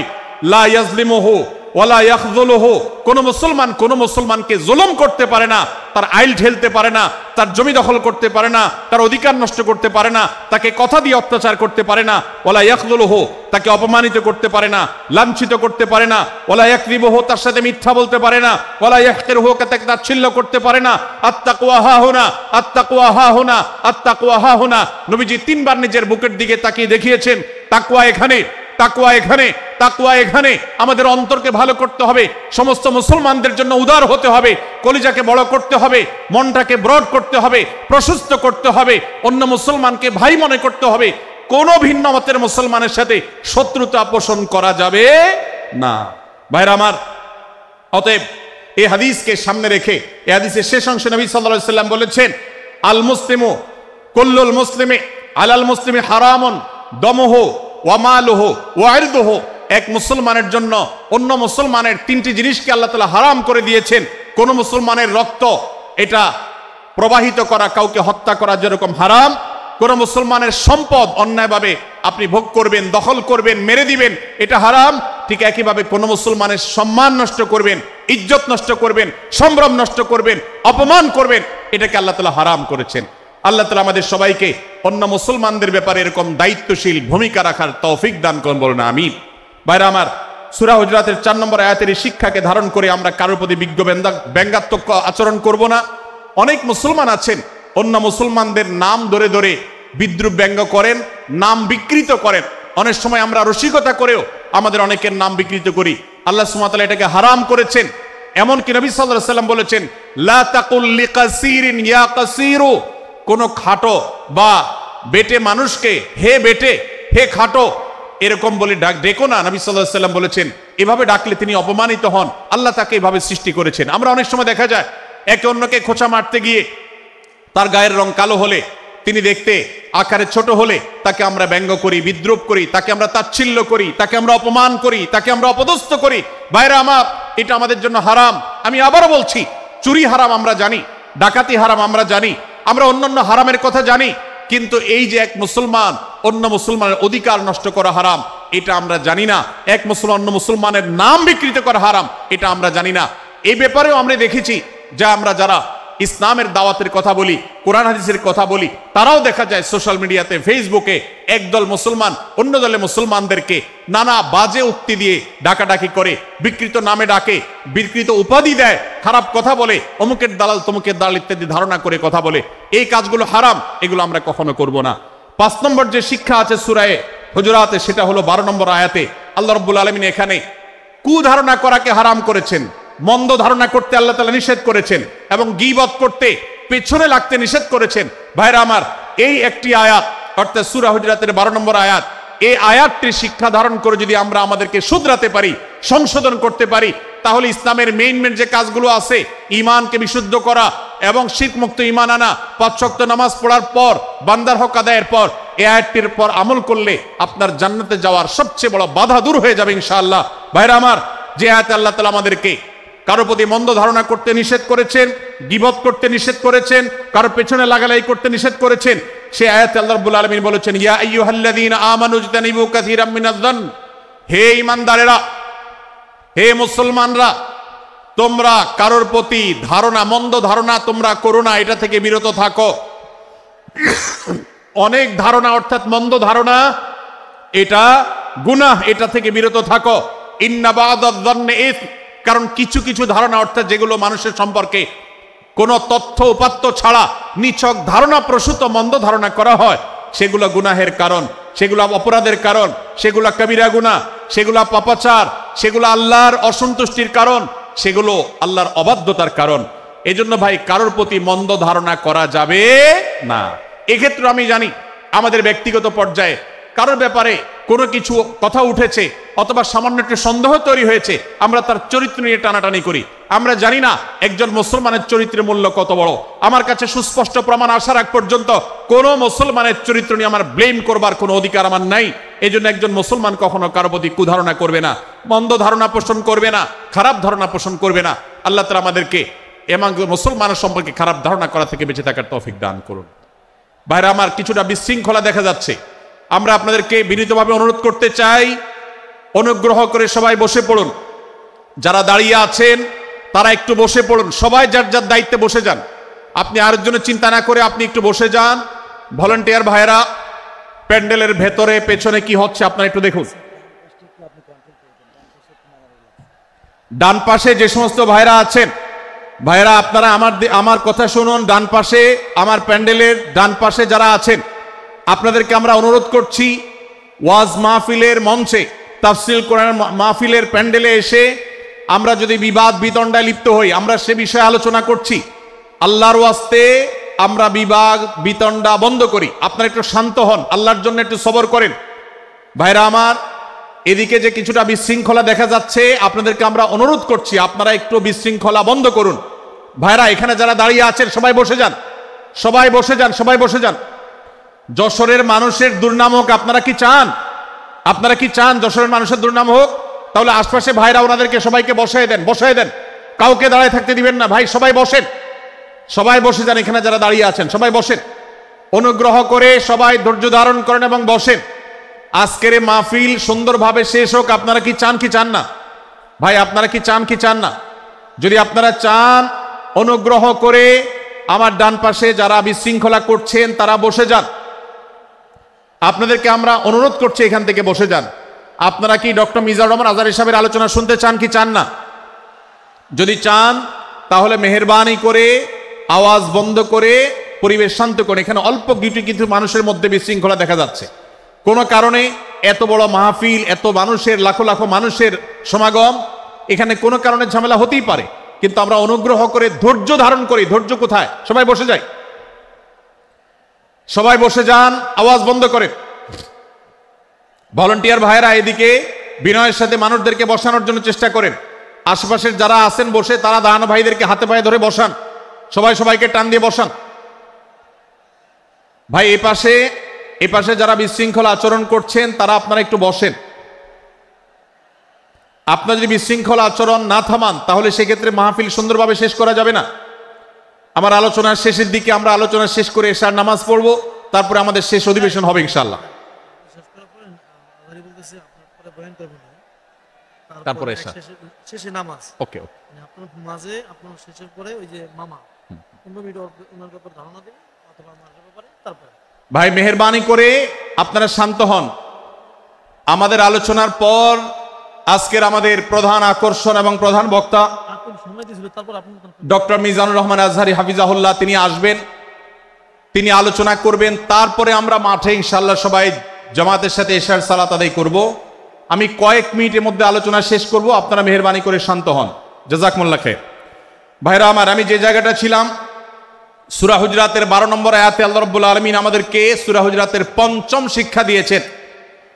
লা ইয়াজলিমুহু ওয়ালা ইয়াখযুলুহু, কোন মুসলমান কোন মুসলমানকে জুলুম করতে পারে না, তার আইল ঠেলতে পারে না, তার জমি দখল করতে পারে না, তার অধিকার নষ্ট করতে পারে না, তাকে কথা দিয়ে অত্যাচার করতে পারে না, ওয়ালা ইয়াখযুলুহু, তাকে অপমানিত করতে পারে না, লাঞ্ছিত করতে পারে না, ওয়ালা ইয়াকযিবুহু, তার সাথে মিথ্যা বলতে পারে না, ওয়ালা ইয়াহকিরুহু, তাকে তাচ্ছিল্য করতে পারে না। আত্তাকওয়া হাহুনা, আত্তাকওয়া হাহুনা, আত্তাকওয়া হাহুনা। নবীজি তিনবার নিজের বুকের দিকে তাকিয়ে দেখিয়েছেন, তাকওয়া এখানে, তাকওয়া এখানে, তাকওয়া এখানে। আমাদের অন্তরকে ভালো করতে হবে, সমস্ত মুসলমানদের জন্য উদার হতে হবে, কলিজাকে বড় করতে হবে, মনটাকে ব্রড করতে হবে, প্রশস্ত করতে হবে, অন্য মুসলমানকে ভাই মনে করতে হবে। কোন ভিন্ন মতের মুসলমানের সাথে শত্রুতা পোষণ করা যাবে না। ভাইরা আমার, অতএব এই হাদিসকে সামনে রেখে এই হাদিসের শেষ অংশে নবী সাল্লাল্লাহু আলাইহি ওয়াসাল্লাম বলেছেন, আল মুসলিমু কুল্লুল মুসলিমি আলাল মুসলিমি হারামুন দমুহু ওয়া মালুহু ওয়া ইরদুহু। এক মুসলমানের জন্য অন্য মুসলমানের তিনটি জিনিসকে আল্লাহ তাআলা হারাম করে দিয়েছেন। কোন মুসলমানের রক্ত এটা প্রবাহিত করা, কাউকে হত্যা করা যেরকম হারাম, কোন মুসলমানের সম্পদ অন্যায়ভাবে আপনি ভোগ করবেন, দখল করবেন, মেরে দিবেন, এটা হারাম। ঠিক একইভাবে কোন মুসলমানের সম্মান নষ্ট করবেন, ইজ্জত নষ্ট করবেন, সম্ভ্রম নষ্ট করবেন, অপমান করবেন, এটাকে আল্লাহ তাআলা হারাম করেছেন। আল্লাহ তাআলা আমাদের সবাইকে অন্য মুসলমানদের ব্যাপারে এরকম দায়িত্বশীল ভূমিকা রাখার তৌফিক দান করুন, বলুন আমিন। ভাইরা আমার, সূরা হুজরাতের 4 নম্বর আয়াতের শিক্ষাকে ধারণ করে আমরা কারোর প্রতি বিজ্ঞ ব্যঙ্গাত্মক আচরণ করব না। অনেক মুসলমান আছেন অন্য মুসলমানদের নাম ধরে ধরে বিদ্রুপ ব্যঙ্গ করেন, নাম বিকৃত করেন। অনেক সময় আমরা রসিকতা করেও আমাদের অনেকের নাম বিকৃত করি। আল্লাহ সুবহানাহু ওয়া তাআলা এটাকে হারাম করেছেন। এমনকি নবী সাল্লাল্লাহু আলাইহি ওয়াসাল্লাম বলেছেন, লা তাকুল লিকাসিরিন ইয়া কাসিরু, কোন খাটো বা বেটে মানুষকে হে বেটে, হে খাটো এরকম বলে ডেকো না। নবী সাল্লাল্লাহু আলাইহি ওয়াসাল্লাম বলেছেন, এভাবে ডাকলে তিনি অপমানিত হন। আল্লাহ তাকে এভাবে সৃষ্টি করেছেন। আমরা অনেক সময় দেখা যায় একে অন্যকে খোঁচা মারতে গিয়ে তার গায়ের রং কালো হলে, তিনি দেখতে আকারে ছোট হলে তাকে আমরা ব্যঙ্গ করি, বিদ্রুপ করি, তাকে আমরা তাচ্ছিল্য করি, তাকে আমরা অপমান করি, তাকে আমরা অপদস্থ করি। ভাইরা আমার, এটা আমাদের জন্য হারাম। আমি আবারও বলছি, চুরি হারাম আমরা জানি, ডাকাতি হারাম আমরা জানি, আমরা অন্যান্য হারামের কথা জানি, কিন্তু এই যে এক মুসলমান অন্য মুসলমানের অধিকার নষ্ট করা হারাম, এটা আমরা জানি না। এক মুসলমান অন্য মুসলমানের নাম বিকৃত করা হারাম, এটা আমরা জানি না। এই ব্যাপারেও আমরা দেখেছি যে আমরা যারা ইসলামের দাওয়াতের কথা বলি, কোরআন হাদিসের কথা বলি, তারাও দেখা যায় সোশ্যাল মিডিয়াতে, ফেসবুকে একদল মুসলমান অন্য দলে মুসলমানদেরকে নানা বাজে উক্তি দিয়ে ডাকাডাকি করে, বিকৃত নামে ডাকে, বিকৃত উপাধি দেয়, খারাপ কথা বলে, অমুকের দালাল তমুকের দালাল ইত্যাদি ধারণা করে কথা বলে। এই কাজগুলো হারাম, এগুলো আমরা কখনো করব না। 5 নম্বর যে শিক্ষা আছে সূরা হুজুরাতে, সেটা হলো 12 নম্বর আয়াতে আল্লাহ রাব্বুল আলামিন এখানে কুধারণা করাকে হারাম করেছেন, মন্দ ধারণা করতে আল্লাহ তাআলা নিষেধ করেছেন, এবং গীবত করতে, পেছনে লাগতে নিষেধ করেছেন। ভাইরা আমার, এই একটি আয়াত অর্থাৎ সূরা হুজুরাতের 12 নম্বর আয়াত, এই আয়াতটির শিক্ষা ধারণ করে যদি আমরা আমাদেরকে শুধরাতে পারি, সংশোধন করতে পারি, তাহলে ইসলামের মেইন যে কাজগুলো আছে, ঈমানকে বিশুদ্ধ করা এবং শিরক মুক্ত ঈমান আনা, 5 ওয়াক্ত নামাজ পড়ার পর, বান্দার হক আদায়ের পর, এই আয়াতটির পর আমল করলে আপনার জান্নাতে যাওয়ার সবচেয়ে বড় বাধা দূর হয়ে যাবে ইনশাআল্লাহ। ভাইরা আমার, যে আয়াতে আল্লাহ তাআলা আমাদেরকে কারো প্রতি মন্দ ধারণা করতে নিষেধ করেছেন, গীবত করতে নিষেধ করেছেন, কারো পেছনে লাগালাই করতে নিষেধ করেছেন, সে আয়াতে আল্লাহ রাব্বুল আলামিন বলেছেন, ইয়া আইয়ুহাল্লাযীনা আমানু ইজতানিবু কাসীরাম মিনায-যন্ন, হে ঈমানদারেরা, হে মুসলমানরা, তোমরা কারোর প্রতি ধারণা, মন্দ ধারণা তোমরা করো না, এটা থেকে বিরত থাকো। অনেক ধারণা অর্থাৎ মন্দ ধারণা, এটা গুনাহ, এটা থেকে বিরত থাকো। ইন্না বা'দায-যন্নি ইসম, কারণ কিছু কিছু ধারণা অর্থাৎ যেগুলো মানুষের সম্পর্কে কোনো তথ্য উপাত্ত ছাড়া নিছক ধারণা প্রসূত মন্দ ধারণা করা হয়, সেগুলো গুনাহের কারণ, সেগুলো অপরাধের কারণ, সেগুলো কবিরা গুনাহ, সেগুলো পাপাচার, সেগুলো আল্লাহর অসন্তুষ্টির কারণ, সেগুলো আল্লাহর অবাধ্যতার কারণ। এজন্য ভাই, কারোর প্রতি মন্দ ধারণা করা যাবে না। এক্ষেত্রে আমি জানি আমাদের ব্যক্তিগত পর্যায়ে কারোর ব্যাপারে কোনো কিছু কথা উঠেছে অথবা সামান্য একটু সন্দেহ তৈরি হয়েছে, আমরা তার চরিত্র নিয়ে টানাটানি করি। আমরা জানি না একজন মুসলমানের চরিত্রের মূল্য কত বড়। আমার কাছে সুস্পষ্ট প্রমাণ আসার আগ পর্যন্ত কোনো মুসলমানের চরিত্র নিয়ে আমার ব্লেম করবার কোনো অধিকার আমার নাই। এই জন্য একজন মুসলমান কখনো কারো প্রতি কুধারণা করবে না, মন্দ ধারণা পোষণ করবে না, খারাপ ধারণা পোষণ করবে না। আল্লাহ তাআলা আমাদেরকে এবং মুসলমানের সম্পর্কে খারাপ ধারণা করা থেকে বেঁচে থাকার তৌফিক দান করুন। ভাইরা আমার, কিছুটা বিশৃঙ্খলা দেখা যাচ্ছে। আমরা আপনাদেরকে বিনীতভাবে অনুরোধ করতে চাই, অনুগ্রহ করে সবাই বসে পড়ুন। যারা দাঁড়িয়ে আছেন তারা একটু বসে পড়ুন। সবাই যার যার দায়িত্বে বসে যান। আপনি আরেকজনের চিন্তা না করে আপনি একটু বসে যান। ভলান্টিয়ার ভাইরা প্যান্ডেলের ভেতরে পেছনে কি হচ্ছে আপনারা একটু দেখুন। ডান পাশে যে সমস্ত ভাইরা আছেন, ভাইরা আপনারা আমার কথা শুনুন। ডান পাশে আমার প্যান্ডেলের ডান পাশে যারা আছেন, আপনাদেরকে আমরা অনুরোধ করছি, ওয়াজ মাহফিলের মঞ্চে, তাফসীর কোরআন মাহফিলের প্যান্ডেলে এসে আমরা যদি বিবাদ বিতণ্ডায় লিপ্ত হই, আমরা সে বিষয়ে আলোচনা করছি। আল্লাহর ওয়াস্তে আমরা বিবাদ বিতণ্ডা বন্ধ করি। আপনারা একটু শান্ত হন, আল্লাহর জন্য একটু সবর করেন। ভাইরা আমার, এদিকে যে কিছুটা বিশৃঙ্খলা দেখা যাচ্ছে, আপনাদেরকে আমরা অনুরোধ করছি আপনারা একটু বিশৃঙ্খলা বন্ধ করুন। ভাইরা এখানে যারা দাঁড়িয়ে আছেন সবাই বসে যান, সবাই বসে যান, সবাই বসে যান। যশোরের মানুষের দুর্নাম হোক আপনারা কি চান? আপনারা কি চান যশোরের মানুষের দুর্নাম হোক? তাহলে আশপাশে ভাইরা ওনাদেরকে সবাইকে বসায় দেন, বসায় দেন, কাউকে দাঁড়ায় থাকতে দিবেন না। ভাই সবাই বসেন, সবাই বসে যান। এখানে যারা দাঁড়িয়ে আছেন সবাই বসেন, অনুগ্রহ করে সবাই ধৈর্য ধারণ করেন এবং বসেন। আজকের এই মাহফিল সুন্দরভাবে শেষ হোক। আপনারা কি চান কি চান না? ভাই আপনারা কি চান কি চান না? যদি আপনারা চান, অনুগ্রহ করে আমার ডান পাশে যারা বিশৃঙ্খলা করছেন তারা বসে যান। আপনাদেরকে আমরা অনুরোধ করছি এখান থেকে বসে যান। আপনারা কি ডক্টর মিজানুর রহমান আজহারী সাহেবের আলোচনা শুনতে চান কি চান না? যদি চান তাহলে মেহেরবানি করে আওয়াজ বন্ধ করে পরিবেশ শান্ত করে। এখানে অল্প কিছু মানুষের মধ্যে বিশৃঙ্খলা দেখা যাচ্ছে। কোনো কারণে এত বড় মাহফিল, এত মানুষের, লাখো লাখো মানুষের সমাগম, এখানে কোনো কারণে ঝামেলা হতেই পারে, কিন্তু আমরা অনুগ্রহ করে ধৈর্য ধারণ করি। ধৈর্য কোথায়? সবাই বসে যাই, সবাই বসে যান, আওয়াজ বন্ধ করে। ভলান্টিয়ার ভাইরা এদিকে বিনয়ের সাথে মানুষদেরকে বসানোর জন্য চেষ্টা করেন। আশেপাশের যারা আছেন বসে, তারা দাঁড়ানো ভাইদেরকে হাতে পায়ে ধরে বসান, সবাই সবাইকে টান দিয়ে বসান। ভাই এ পাশে যারা বিশৃঙ্খলা আচরণ করছেন তারা আপনারা একটু বসেন। আপনারা যদি বিশৃঙ্খলা আচরণ না থামান তাহলে সেক্ষেত্রে মাহফিল সুন্দরভাবে শেষ করা যাবে না। আমার আলোচনার শেষের দিকে আমরা আলোচনা শেষ করে এশার নামাজ পড়বো, তারপরে আমাদের শেষ অধিবেশন হবে ইনশাআল্লাহ। তারপরে শেষে নামাজ। ওকে ওকে, আপনার মাঝে আপনার শেষের পরে ওই যে মামা 15 মিনিট ওনার ব্যাপারে ধারণা দেবেন অথবা আমার ব্যাপারে। তারপরে ভাই মেহেরবানি করে আপনারা শান্ত হন। আমাদের আলোচনার পর আজকের আমাদের প্রধান আকর্ষণ এবং প্রধান বক্তা ডক্টর মিজানুর রহমান আজহারী হাফিজাহুল্লাহ তিনি আসবেন, তিনি আলোচনা করবেন। তারপরে আমরা মাঠে ইনশাআল্লাহ সবাই জামাতের সাথে এশার সালাত আদায় করব। আমি কয়েক মিনিটের মধ্যে আলোচনা শেষ করব, আপনারা মেহেরবানি করে শান্ত হন। জাযাকুমুল্লাহ খাইর। ভাইরা আমার, আমি যে জায়গাটা ছিলাম, সূরা হুজরাতের 12 নম্বর আয়াতে আল্লাহ রাব্বুল আলামিন আমাদেরকে সূরা হুজরাতের 5ম শিক্ষা দিয়েছেন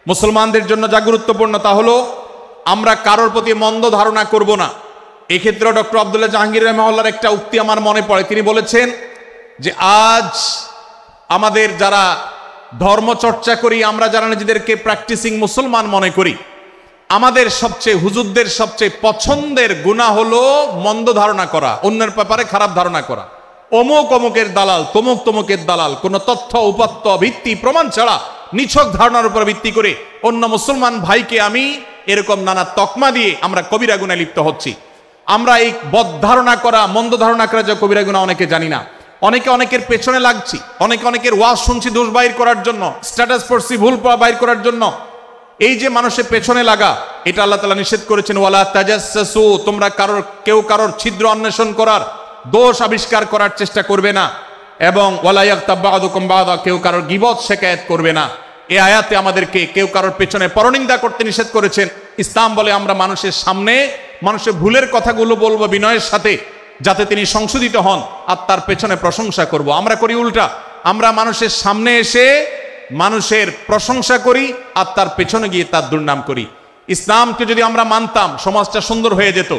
মুসলমানদের জন্য, যা গুরুত্বপূর্ণ তা হলো আমরা কারোর প্রতি মন্দ ধারণা করব না। এক্ষেত্রে ডক্টর আব্দুল্লাহ জাহাঙ্গীর রাহিমাহুল্লাহর একটা উক্তি আমার মনে পড়ে। তিনি বলেছেন যে আজ আমাদের যারা ধর্ম চর্চা করি, আমরা যারা নিজেদেরকে প্র্যাকটিসিং মুসলমান মনে করি, আমাদের সবচেয়ে হুজুরদের সবচেয়ে পছন্দের গুনাহ হলো মন্দ ধারণা করা, অন্যের ব্যাপারে খারাপ ধারণা করা। অমুক অমুকের দালাল, তমুক তমুকের দালাল, কোন তথ্য উপাত্ত ভিত্তি প্রমাণ ছাড়া নিছক ধারণার উপর ভিত্তি করে অন্য মুসলমান ভাইকে আমি এরকম নানা তকমা দিয়ে আমরা কবিরা গুনাহে লিপ্ত হচ্ছি। আমরা এই বদ ধারণা করা, মন্দ ধারণা করা যে কবিরা গুনাহ অনেকে জানি না। অনেকে অনেকের পেছনে লাগছি, অনেকের ওয়াজ শুনছি দোষ বাইর করার জন্য, স্ট্যাটাস পড়ছি ভুল বাইর করার জন্য। এই যে মানুষের পেছনে লাগা, এটা আল্লাহ তাআলা নিষেধ করেছেন, ওয়ালা তাজাসসু, তোমরা কেউ কারোর ছিদ্র অন্বেষণ করার, দোষ আবিষ্কার করার চেষ্টা করবে না, এবং ওয়ালা ইয়াগতাব বা'দুকুম বা'দা, কেউ কারোর গীবত শিকায়াত করবে না। এই আয়াতে আমাদেরকে কেউ কারোর পেছনে পরনিন্দা করতে নিষেধ করেছেন। ইসলাম বলে আমরা মানুষের সামনে মানুষের ভুলের কথাগুলো বলবো বিনয়ের সাথে, যাতে তিনি সংশোধিত হন, আর তার পেছনে প্রশংসা করব। আমরা করি উল্টা, আমরা মানুষের সামনে এসে মানুষের প্রশংসা করি আর তার পেছনে গিয়ে তার দুর্নাম করি। ইসলামকে যদি আমরা মানতাম সমাজটা সুন্দর হয়ে যেত।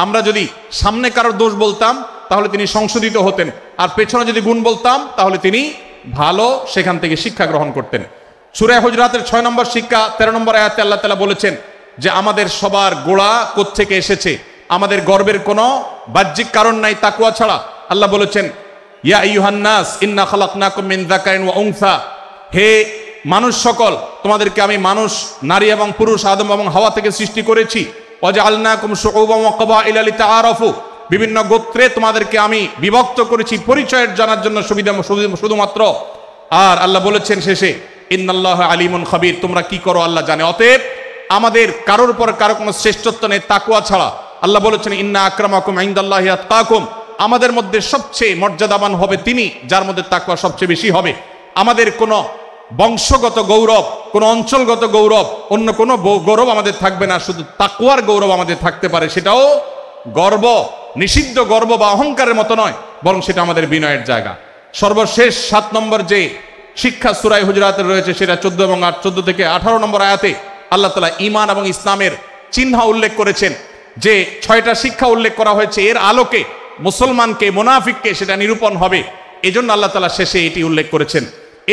আমরা যদি সামনে কারোর দোষ বলতাম তাহলে তিনি সংশোধিত হতেন, আর পেছনে যদি গুণ বলতাম তাহলে তিনি ভালো সেখান থেকে শিক্ষা গ্রহণ করতেন। সূরা হুজরাতের 6 নম্বর শিক্ষা 13 নম্বর আয়াতে আল্লাহ তাআলা বলেছেন যে আমাদের সবার গোড়া কোত্থেকে এসেছে, আমাদের গর্বের কোনো বাহ্যিক কারণ নাই তাকওয়া ছাড়া। আল্লাহ বলেছেন, ইয়া আইয়ুহান নাস ইন্না খালাকনাকুম মিন যাকারিন ওয়া উনসা, হে মানুষ সকল, তোমাদেরকে আমি মানুষ, নারী এবং পুরুষ, আদম এবং হাওয়া থেকে সৃষ্টি করেছি। ওয়াজআলনাকুম শুউবান ওয়া ক্বাবাইলা লিতাআরাফু, বিভিন্ন গোত্রে তোমাদেরকে আমি বিভক্ত করেছি পরিচয়ের জানার জন্য শুধুমাত্র। আর আল্লাহ বলেছেন শেষে, ইন্নাল্লাহ আলিমুন খাবির, তোমরা কি করো আল্লাহ জানে। অতএব আমাদের কারোর উপর কারো কোনো শ্রেষ্ঠত্ব নেই তাকওয়া ছাড়া। আল্লাহ বলেছেন, ইন্না আকরামাকুম ইনদাল্লাহি আতকাকুম, আমাদের মধ্যে সবচেয়ে মর্যাদাবান হবে তিনি যার মধ্যে তাকওয়া সবচেয়ে বেশি হবে। আমাদের কোনো বংশগত গৌরব, কোনো অঞ্চলগত গৌরব, অন্য কোনো গৌরব আমাদের থাকবে না, শুধু তাকওয়ার গৌরব আমাদের থাকতে পারে। সেটাও গর্ব, নিষিদ্ধ গর্ব বা অহংকারের মতো নয়, বরং সেটা আমাদের বিনয়ের জায়গা। সর্বশেষ 7 নম্বর যে শিক্ষা সূরা হুজুরাতের রয়েছে, সেটা 14 এবং 14 থেকে 18 নম্বর আয়াতে আল্লাহ তাআলা ঈমান এবং ইসলামের চিহ্ন উল্লেখ করেছেন। যে 6টা শিক্ষা উল্লেখ করা হয়েছে, এর আলোকে মুসলমানকে, মুনাফিককে সেটা নিরূপণ হবে। এজন্য আল্লাহ তাআলা শেষে এটি উল্লেখ করেছেন।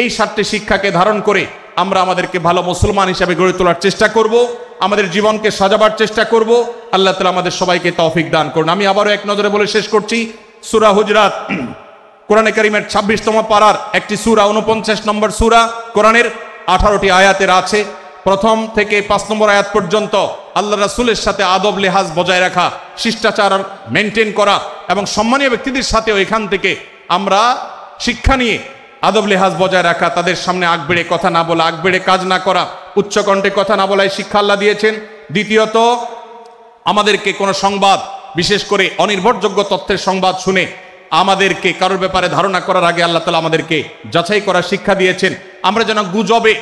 এই 7টি শিক্ষাকে ধারণ করে আমরা আমাদেরকে ভালো মুসলমান হিসাবে গড়ে তোলার চেষ্টা করব, আমাদের জীবনকে সাজাবার চেষ্টা করব। আল্লাহ তাআলা আমাদের সবাইকে তৌফিক দান করুন। আমি আবারও এক নজরে বলে শেষ করছি, সূরা হুজুরাত কোরআনে কারীমের 26তম পারার একটি সূরা, 49 নম্বর সূরা, কোরআনের 18টি আয়াতের আছে। প্রথম থেকে 5 নম্বর আয়াত পর্যন্ত আল্লাহ রাসূলের সাথে আদব লেহাজ বজায় রাখা, শিষ্টাচার মেনটেন করা এবং সম্মানীয় ব্যক্তিদের সাথেও এখান থেকে আমরা শিক্ষা নিয়ে আদব লেহাজ বজায় রাখা, তাদের সামনে আগবেড়ে কথা না বলা, আগবেড়ে কাজ না করা, উচ্চকণ্ঠে কথা না বলা, এই শিক্ষা আল্লাহ দিয়েছেন। দ্বিতীয়ত, আমাদেরকে কোনো সংবাদ, বিশেষ করে অনির্ভরযোগ্য তথ্যের সংবাদ শুনে আমাদেরকে কারোর ব্যাপারে ধারণা করার আগে আল্লাহ তাআলা আমাদেরকে যাচাই করার শিক্ষা দিয়েছেন। আমরা যেন গুজবে,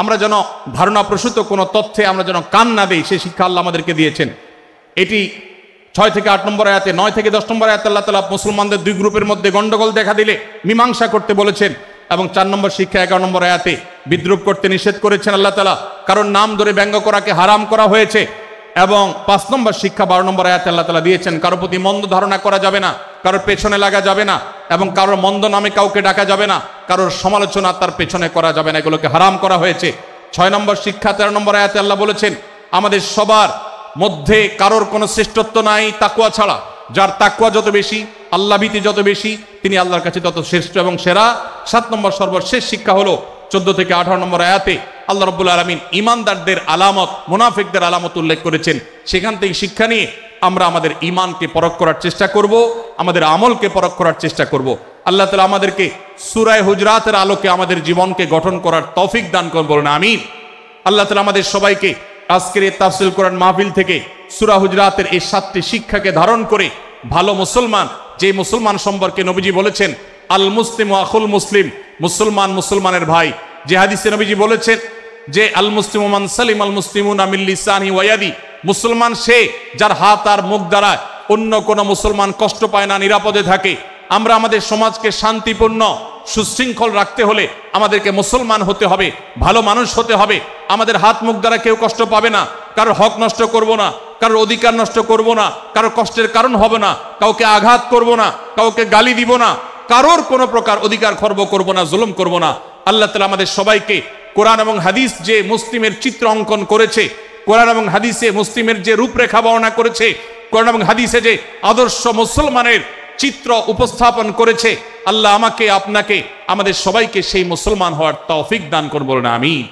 আমরা যেন ধারণা প্রসূত কোনো তথ্যে আমরা যেন কান না দেই, সেই শিক্ষা আল্লাহ আমাদেরকে দিয়েছেন। এটি 6 থেকে 8 নম্বর আয়াতে, 9 থেকে 10 নম্বর আয়াতে আল্লাহ তাআলা মুসলমানদের 2 গ্রুপের মধ্যে গন্ডগোল দেখা দিলে মীমাংসা করতে বলেছেন। এবং 4 নম্বর শিক্ষা 11 নম্বর আয়াতে বিদ্রুপ করতে নিষেধ করেছেন আল্লাহ তাআলা, কারণ নাম ধরে ব্যঙ্গ করাকে হারাম করা হয়েছে। এবং 5 নম্বর শিক্ষা 12 নম্বর আয়াতে আল্লাহ তাআলা দিয়েছেন, কারোর প্রতি মন্দ ধারণা করা যাবে না, কারোর পেছনে লাগা যাবে না, এবং কারোর মন্দ নামে কাউকে ডাকা যাবে না, কারোর সমালোচনা তার পেছনে করা যাবে না, এগুলোকে হারাম করা হয়েছে। 6 নম্বর শিক্ষা 13 নম্বর আয়াতে আল্লাহ বলেছেন, আমাদের সবার মধ্যে কারোর কোনো শ্রেষ্ঠত্ব নাই তাকওয়া ছাড়া। যার তাকওয়া যত বেশি, আল্লাহ ভীতি যত বেশি, তিনি আল্লাহর কাছে তত শ্রেষ্ঠ এবং সেরা। 7 নম্বর সর্বশেষ শিক্ষা হলো 14 থেকে 18 নম্বর আয়াতে আল্লাহ রাব্বুল আলামিন ঈমানদারদের আলামত, মুনাফিকদের আলামত উল্লেখ করেছেন। সেখান থেকে শিক্ষা নিয়ে আমরা আমাদের ঈমানকে পরখ করার চেষ্টা করব, আমাদের আমলকে পরখ করার চেষ্টা করব। আল্লাহ তাআলা আমাদেরকে সূরা হুজুরাতের আলোকে আমাদের জীবনকে গঠন করার তৌফিক দান করুন, বলুন আমিন। আল্লাহ তাআলা আমাদের সবাইকে আজকের এই তাফসীর কোরআন মাহফিল থেকে সূরা হুজুরাতের এই 7টি শিক্ষাকে ধারণ করে ভালো মুসলমান, যে মুসলমান সম্পর্কে নবীজি বলেছেন আল মুসলিমু আখুল মুসলিম, মুসলমান মুসলমানের ভাই। যে হাদিসে নবীজি বলেছেন যে আল মুসলিমু মান সালিমাল মুসলিমুনা মিন লিসানি ওয়া ইয়াদি, মুসলমান সে যার হাত আর মুখ দ্বারা অন্য কোন মুসলমান কষ্ট পায় না, নিরাপদে থাকে। আমরা আমাদের সমাজকে শান্তিপূর্ণ, সুশৃঙ্খল রাখতে হলে আমাদেরকে মুসলমান হতে হবে, ভালো মানুষ হতে হবে। আমাদের হাত মুখ দ্বারা কেউ কষ্ট পাবে না, কারোর হক নষ্ট করব না, কারোর অধিকার নষ্ট করব না, কারোর কষ্টের কারণ হবে না, কাউকে আঘাত করব না, কাউকে গালি দিব না, কারোর কোনো প্রকার অধিকার খর্ব করব না, জুলুম করব না। আল্লাহ তাআলা আমাদের সবাইকে কোরআন এবং হাদিস যে মুসলিমের চিত্র অঙ্কন করেছে, কোরআন এবং হাদিসে মুসলিমের যে রূপরেখা বর্ণনা করেছে, কোরআন এবং হাদিসে যে আদর্শ মুসলমানের চিত্র উপস্থাপন করেছে, আল্লাহ আমাকে, আপনাকে, আমাদের সবাইকে সেই মুসলমান হওয়ার তৌফিক দান করুন, বলুন আমিন।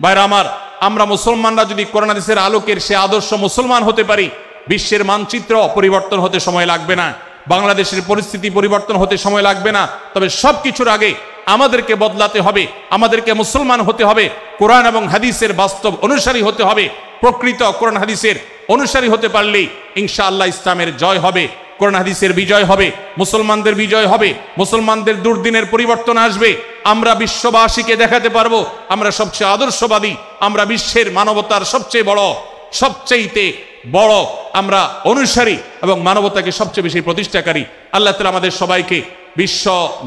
ভাইরা আমার, আমরা মুসলমানরা যদি কোরআন হাদিসের আলোকের সে আদর্শ মুসলমান হতে পারি, বিশ্বের মানচিত্র পরিবর্তন হতে সময় লাগবে না, বাংলাদেশের পরিস্থিতি পরিবর্তন হতে সময় লাগবে না। তবে সবকিছুর আগে আমাদেরকে বদলাতে হবে, আমাদেরকে মুসলমান হতে হবে, কোরআন এবং হাদিসের বাস্তব অনুসারী হতে হবে। প্রকৃত কোরআন হাদিসের অনুসারী হতে পারলেই ইনশাআল্লাহ ইসলামের জয় হবে, কোরআন হাদিসের বিজয় হবে, মুসলমানদের বিজয় হবে, মুসলমানদের দুর্দিনের পরিবর্তন আসবে। আমরা বিশ্ববাসীকে দেখাতে পারবো আমরা সবচেয়ে আদর্শবাদী, আমরা বিশ্বের মানবতার সবচেয়ে বড় আমরা অনুসারী এবং মানবতাকে সবচেয়ে বেশি প্রতিষ্ঠাকারী। আল্লাহ তাআলা আমাদের সবাইকে বিশ্ব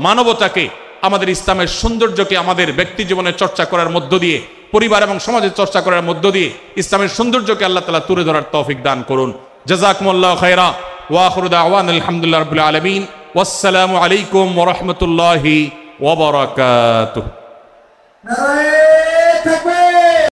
মানবতাকে, আমাদের ইসলামের সৌন্দর্যকে আমাদের ব্যক্তি জীবনে চর্চা করার মধ্য দিয়ে, পরিবার এবং সমাজের চর্চা করার মধ্য দিয়ে ইসলামের সৌন্দর্যকে আল্লাহ তাআলা তুলে ধরার তৌফিক দান করুন। জাযাকুমুল্লাহু খায়রা ওয়া আখিরু দাওয়ানা আলহামদুলিল্লাহি রাব্বিল আলামিন। ওয়াসসালামু আলাইকুম ওয়া রাহমাতুল্লাহি ওয়া বারাকাতুহু। নারায়ে তাকবীর।